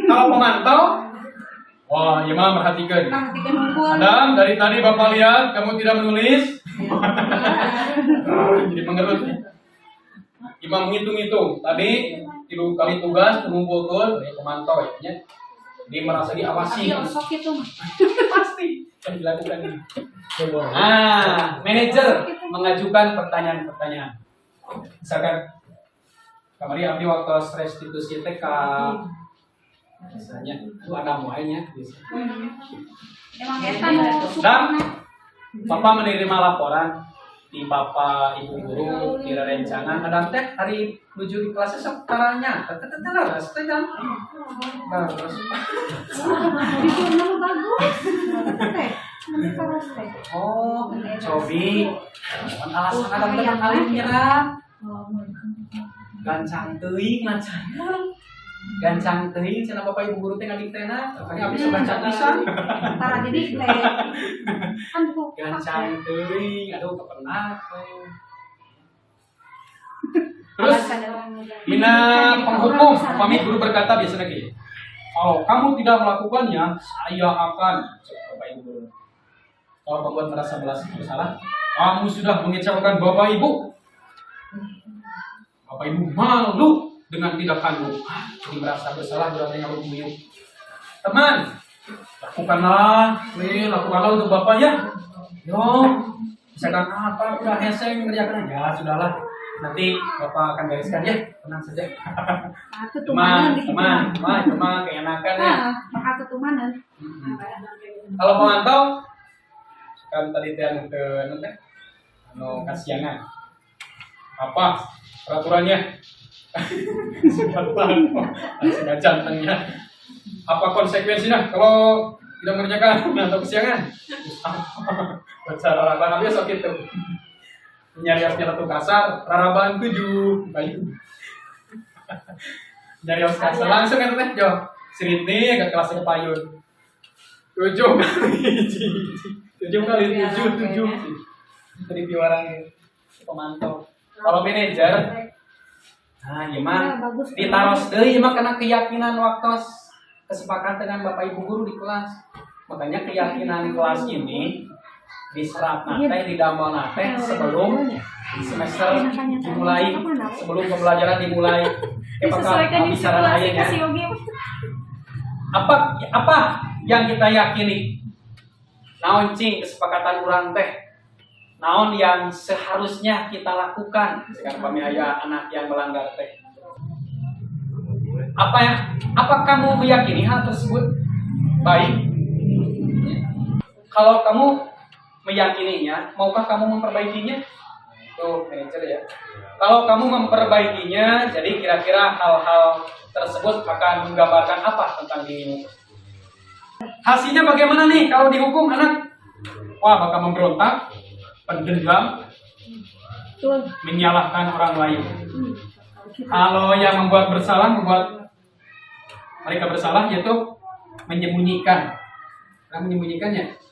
[SPEAKER 1] Kalau pemantau, wah, ya mah perhatikan. Adam, dari tadi Bapak lihat kamu tidak menulis. Jadi pengerut ya. Imam menghitung-hitung tadi 3 kali tugas mengumpulkan pemantau ya. Dia merasa diawasi. Pasti yang dilakukan ini. Manajer mengajukan pertanyaan-pertanyaan. Misalkan kemarin Abdi waktu restitusi TK biasanya itu ada mulainya biasanya. Dan Bapak menerima laporan di Bapak Ibu guru kira rencana ada teh hari menuju di kelasnya sekarangnya terus
[SPEAKER 2] Bikin nama bagus. Teh. Nanti terus teh.
[SPEAKER 1] oh cobi alasan ada tentang kali menyerah gancang teuing gancang teuing cenah Bapak Ibu guru teh ngadikteuna makanya abis baca pisan
[SPEAKER 2] Para jadi teh. Aduh.
[SPEAKER 1] gancang teuing aduh kepenat terus Bina penghukum, pamit guru berkata biasanya gini, kalau kamu tidak melakukannya, saya akan Bapak Ibu guru. Kalau membuat merasa bersalah, kamu sudah mengecewakan Bapak Ibu. Bapak Ibu malu dengan tindakanmu. Jadi merasa bersalah berarti nggak buyuk. Teman, lakukanlah untuk Bapak ya. Yo, misalkan apa udah heseng mengerjakan ya sudahlah. Nanti Bapak akan gariskan ya, tenang saja. Teman, keenakan ya.
[SPEAKER 2] Maka ketumanan.
[SPEAKER 1] Kalau pemantau, kan tadi yang ke nanti, kasiangan. Apa peraturannya? Sudah jantengnya. Apa konsekuensinya kalau tidak mengerjakan atau kesiangan? Baca raraban habis sakit tuh. Nyariosnya letuk kasar, raraban 7 bayu. Nyarios kasar langsung kan teh jo. Sirine ke kelas payun. 7 kali 7. Itu di piwarang pemantau. Kalau manajer, nah gimana? Ditaros deui mah karena keyakinan waktu kesepakatan dengan Bapak Ibu guru di kelas. Makanya keyakinan kelas ini diserap nate, didamel nate sebelum semester dimulai, sebelum pembelajaran dimulai.
[SPEAKER 2] Disesuaikan
[SPEAKER 1] bicara
[SPEAKER 2] situasi
[SPEAKER 1] ayahnya.
[SPEAKER 2] Yogi.
[SPEAKER 1] Apa yang kita yakini? Naon cing kesepakatan urang teh? Naon yang seharusnya kita lakukan jika kami aya anak yang melanggar teh? Apa kamu meyakini hal tersebut baik? Kalau kamu meyakininya, maukah kamu memperbaikinya? Tuh, manajer ya. Kalau kamu memperbaikinya, jadi kira-kira hal-hal tersebut akan menggambarkan apa tentang dirimu? Hasilnya bagaimana nih kalau dihukum anak? Wah, bakal memberontak, pendendam, menyalahkan orang lain. Kalau yang membuat mereka bersalah yaitu menyembunyikan. Nah, menyembunyikannya.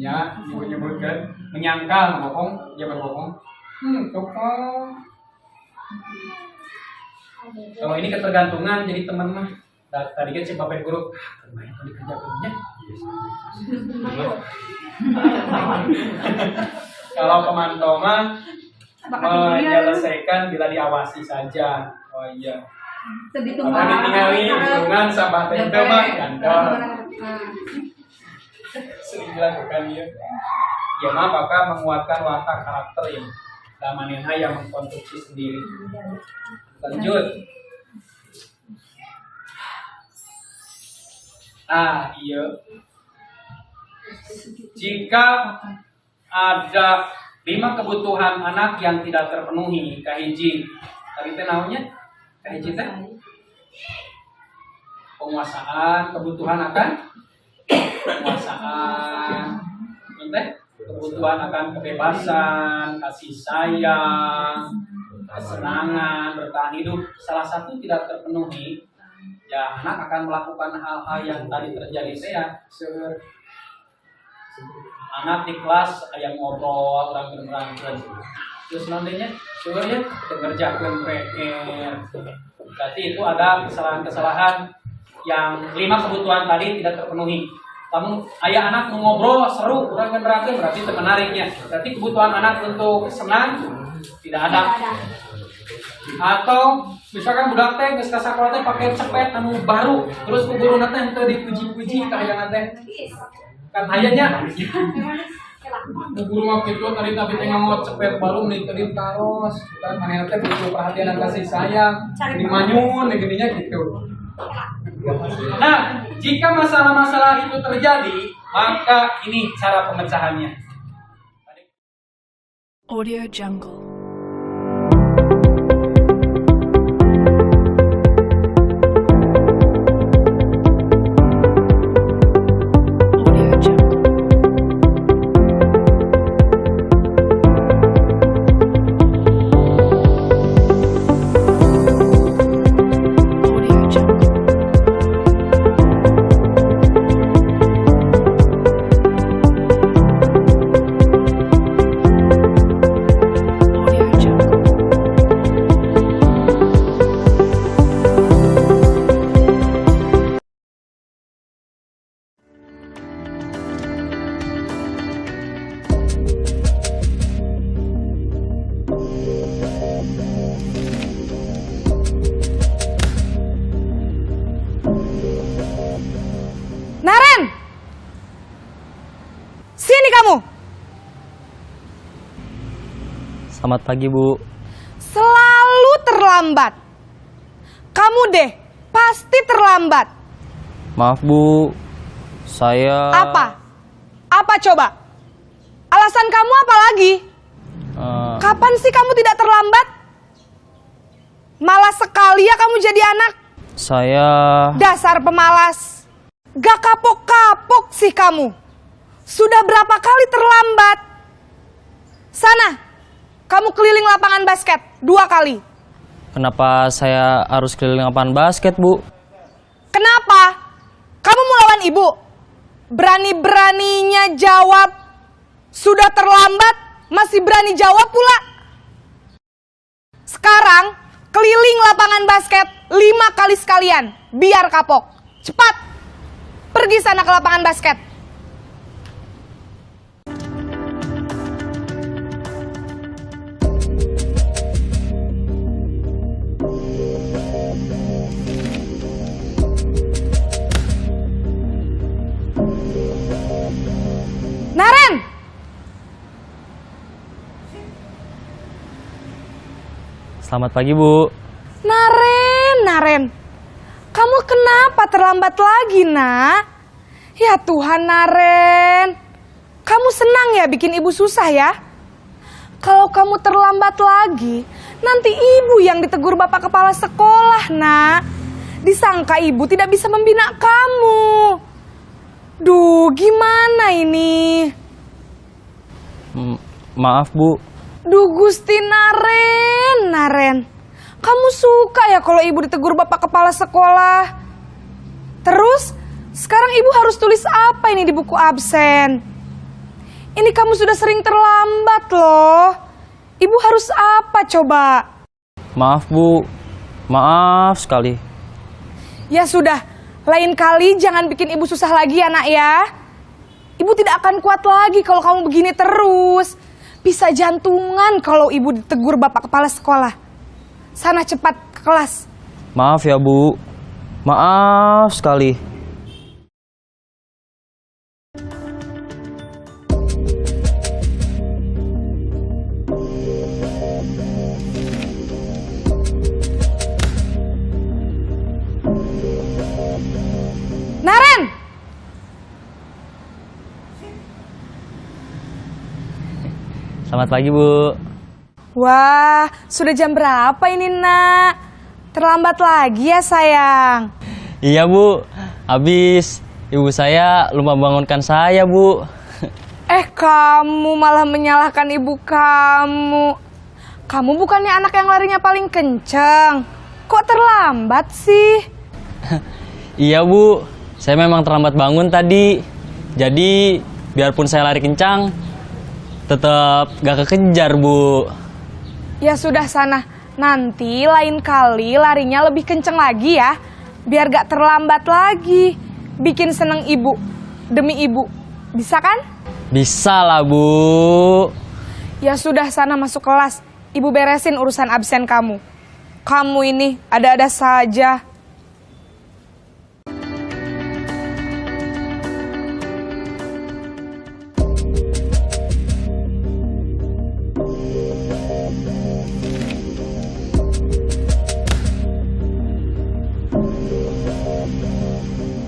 [SPEAKER 1] Ya, menyebutkan, menyangkal, bohong, dia berbohong. Tokoh. Kalau ini ketergantungan jadi teman mah. Tadi kan si Bapak Guru, lumayan dikerjakannya. Kalau pemantau mah menyelesaikan bila diawasi saja. Oh iya. Kalau ditinggali hubungan sama teh mah gandol. Sering dilakukan ya. Ya mah bakal menguatkan watak karakter yang damanena yang mengkonstruksi sendiri. Lanjut. Iya. Jika ada 5 kebutuhan anak yang tidak terpenuhi, kahiji, tadi teh naonnya? Kahiji teh penguasaan, kebutuhan akan penguasaan, kebutuhan akan kebebasan, kasih sayang, kesenangan, bertahan hidup. Salah satu tidak terpenuhi, ya anak akan melakukan hal-hal yang tadi terjadi saya. Anak di kelas yang ngobrol, orang berangkat, terus nantinya, sebenarnya ngerjakan PR. Berarti itu ada kesalahan-kesalahan yang 5 kebutuhan tadi tidak terpenuhi. Kamu ayah anak mengobrol seru, kurang berarti itu menariknya. Berarti kebutuhan anak untuk senang tidak ada. Atau misalkan budak teh geus ka sakola teh pakai cepet anu baru, terus ku guruna teh teu dipuji-puji ka hayang teh. Kan hayanya. Bu guru mah kitu tadi tapi teh ngamot cepet baru meuli teu ditaros. Kan manehna teh butuh perhatian dan kasih sayang. Dimanyun geuninnya gitu. Nah, jika masalah-masalah itu terjadi, Maka ini cara pemecahannya.
[SPEAKER 3] Audio Jungle. Audio Jungle. Audio Jungle. Audio Jungle.
[SPEAKER 5] Naren! Sini kamu!
[SPEAKER 6] Selamat pagi, Bu.
[SPEAKER 5] Selalu terlambat. Kamu deh, pasti terlambat.
[SPEAKER 6] Maaf, Bu. Saya...
[SPEAKER 5] Apa? Apa coba? Alasan kamu apa lagi?
[SPEAKER 6] eh,
[SPEAKER 5] Kapan sih kamu tidak terlambat? Malas sekali ya kamu jadi anak.
[SPEAKER 6] saya...
[SPEAKER 5] Dasar pemalas. Gak kapok-kapok sih kamu. Sudah berapa kali terlambat? Sana, kamu keliling lapangan basket 2 kali.
[SPEAKER 6] Kenapa saya harus keliling lapangan basket, Bu?
[SPEAKER 5] Kenapa? Kamu mau lawan ibu? Berani-beraninya jawab. Sudah terlambat, masih berani jawab pula. Sekarang, keliling lapangan basket 5 kali sekalian. Biar kapok. Cepat. Pergi sana ke lapangan basket. Naren!
[SPEAKER 6] Selamat pagi, Bu.
[SPEAKER 5] Naren. Kamu kenapa terlambat lagi, nak? Ya Tuhan, Naren. Kamu senang ya bikin ibu susah ya? Kalau kamu terlambat lagi, nanti ibu yang ditegur bapak kepala sekolah, nak. Disangka ibu tidak bisa membina kamu. Duh, gimana ini?
[SPEAKER 6] Maaf, Bu.
[SPEAKER 5] Duh, Gusti Naren. Kamu suka ya kalau ibu ditegur bapak kepala sekolah? Terus, sekarang ibu harus tulis apa ini di buku absen? Ini kamu sudah sering terlambat loh. Ibu harus apa coba?
[SPEAKER 6] Maaf, Bu. Maaf sekali.
[SPEAKER 5] Ya sudah, lain kali jangan bikin ibu susah lagi ya, nak ya. Ibu tidak akan kuat lagi kalau kamu begini terus. Bisa jantungan kalau ibu ditegur bapak kepala sekolah. Sana cepat ke kelas.
[SPEAKER 6] Maaf ya, Bu. Maaf sekali.
[SPEAKER 5] Naren!
[SPEAKER 6] Selamat pagi, Bu.
[SPEAKER 5] Wah, sudah jam berapa ini, nak? Terlambat lagi ya, sayang.
[SPEAKER 6] Iya, Bu. Habis ibu saya lupa bangunkan saya, Bu.
[SPEAKER 5] Kamu malah menyalahkan ibu kamu. Kamu bukannya anak yang larinya paling kenceng. Kok terlambat sih?
[SPEAKER 6] Iya, Bu. Saya memang terlambat bangun tadi. Jadi, biarpun saya lari kencang, tetap gak kekejar, Bu.
[SPEAKER 5] Ya sudah sana. Nanti lain kali larinya lebih kenceng lagi ya. Biar gak terlambat lagi. Bikin seneng ibu. Demi ibu. Bisa kan?
[SPEAKER 6] Bisa lah, Bu.
[SPEAKER 5] Ya sudah sana masuk kelas. Ibu beresin urusan absen kamu. Kamu ini ada-ada saja.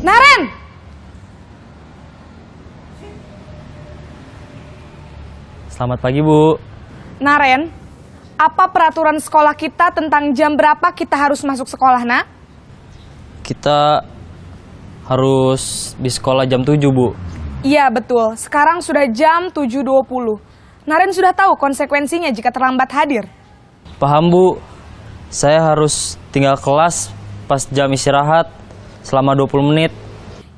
[SPEAKER 5] Naren!
[SPEAKER 6] Selamat pagi, Bu.
[SPEAKER 5] Naren, apa peraturan sekolah kita tentang jam berapa kita harus masuk sekolah, nak?
[SPEAKER 6] Kita harus di sekolah jam 7, Bu.
[SPEAKER 5] Iya, betul. Sekarang sudah jam 7.20. Naren sudah tahu konsekuensinya jika terlambat hadir.
[SPEAKER 6] Paham, Bu. Saya harus tinggal kelas pas jam istirahat selama 20 menit.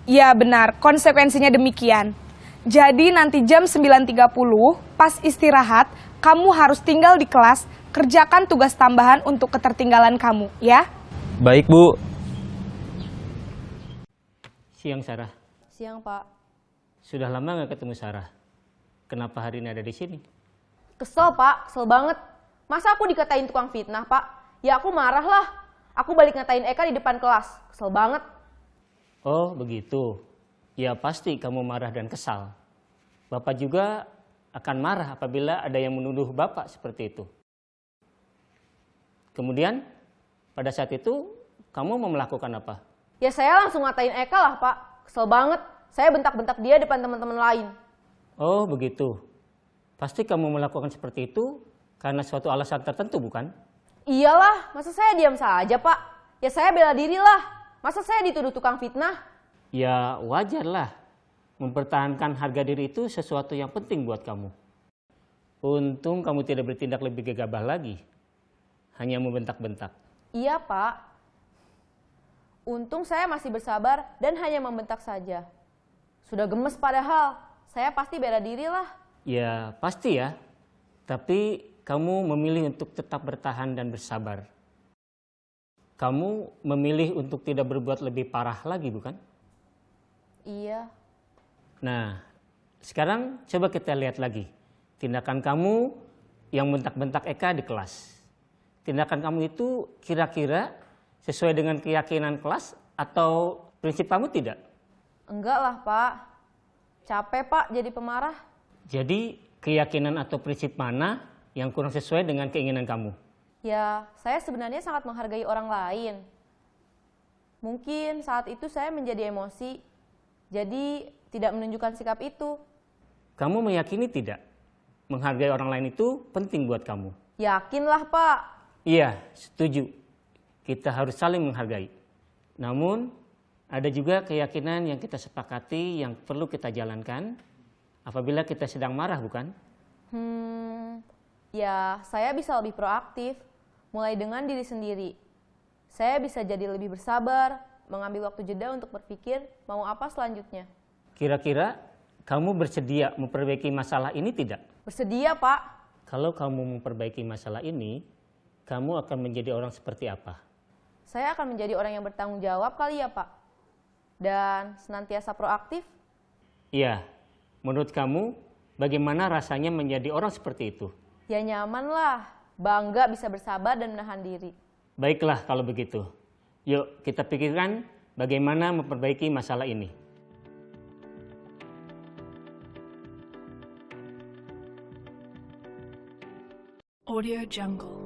[SPEAKER 5] Iya, benar. Konsekuensinya demikian. Jadi nanti jam 9.30 pas istirahat, kamu harus tinggal di kelas, kerjakan tugas tambahan untuk ketertinggalan kamu, ya?
[SPEAKER 6] Baik, Bu.
[SPEAKER 7] Siang Sarah,
[SPEAKER 8] Siang, Pak.
[SPEAKER 7] sudah lama nggak ketemu Sarah. Kenapa hari ini ada di sini?
[SPEAKER 8] Kesel, Pak. Kesel banget. Masa aku dikatain tukang fitnah, Pak? Ya aku marah lah. Aku balik ngatain Eka di depan kelas. Kesel banget.
[SPEAKER 7] Oh begitu. Ya pasti kamu marah dan kesal. Bapak juga akan marah apabila ada yang menuduh Bapak seperti itu. Kemudian pada saat itu kamu mau melakukan apa?
[SPEAKER 8] Ya saya langsung ngatain Eka lah, Pak. Kesel banget. Saya bentak-bentak dia depan teman-teman lain.
[SPEAKER 7] Oh begitu. Pasti kamu melakukan seperti itu karena suatu alasan tertentu bukan?
[SPEAKER 8] Iyalah, masa saya diam saja, Pak? Ya saya bela diri lah. Masa saya dituduh tukang fitnah?
[SPEAKER 7] Ya wajarlah. Mempertahankan harga diri itu sesuatu yang penting buat kamu. Untung kamu tidak bertindak lebih gegabah lagi. Hanya membentak-bentak.
[SPEAKER 8] Iya, Pak. Untung saya masih bersabar dan hanya membentak saja. Sudah gemes padahal. Saya pasti bela diri lah.
[SPEAKER 7] Ya pasti ya. Tapi kamu memilih untuk tetap bertahan dan bersabar. Kamu memilih untuk tidak berbuat lebih parah lagi bukan?
[SPEAKER 8] Iya.
[SPEAKER 7] Nah, sekarang coba kita lihat lagi. Tindakan kamu yang bentak-bentak Eka di kelas. Tindakan kamu itu kira-kira sesuai dengan keyakinan kelas atau prinsip kamu tidak?
[SPEAKER 8] Enggak lah, Pak. Capek, Pak, jadi pemarah.
[SPEAKER 7] Jadi keyakinan atau prinsip mana yang kurang sesuai dengan keinginan kamu?
[SPEAKER 8] Ya, saya sebenarnya sangat menghargai orang lain. Mungkin saat itu saya menjadi emosi, jadi tidak menunjukkan sikap itu.
[SPEAKER 7] Kamu meyakini tidak? Menghargai orang lain itu penting buat kamu.
[SPEAKER 8] Yakinlah, Pak.
[SPEAKER 7] Iya, setuju. Kita harus saling menghargai. Namun, ada juga keyakinan yang kita sepakati yang perlu kita jalankan apabila kita sedang marah, bukan?
[SPEAKER 8] Ya, saya bisa lebih proaktif, mulai dengan diri sendiri. Saya bisa jadi lebih bersabar, mengambil waktu jeda untuk berpikir mau apa selanjutnya.
[SPEAKER 7] Kira-kira kamu bersedia memperbaiki masalah ini tidak?
[SPEAKER 8] Bersedia, Pak.
[SPEAKER 7] Kalau kamu memperbaiki masalah ini, kamu akan menjadi orang seperti apa?
[SPEAKER 8] Saya akan menjadi orang yang bertanggung jawab kali ya, Pak. Dan senantiasa proaktif.
[SPEAKER 7] Iya, menurut kamu bagaimana rasanya menjadi orang seperti itu?
[SPEAKER 8] Ya nyaman lah, bangga bisa bersabar dan menahan diri.
[SPEAKER 7] Baiklah kalau begitu. Yuk kita pikirkan bagaimana memperbaiki masalah ini.
[SPEAKER 3] Audio Jungle.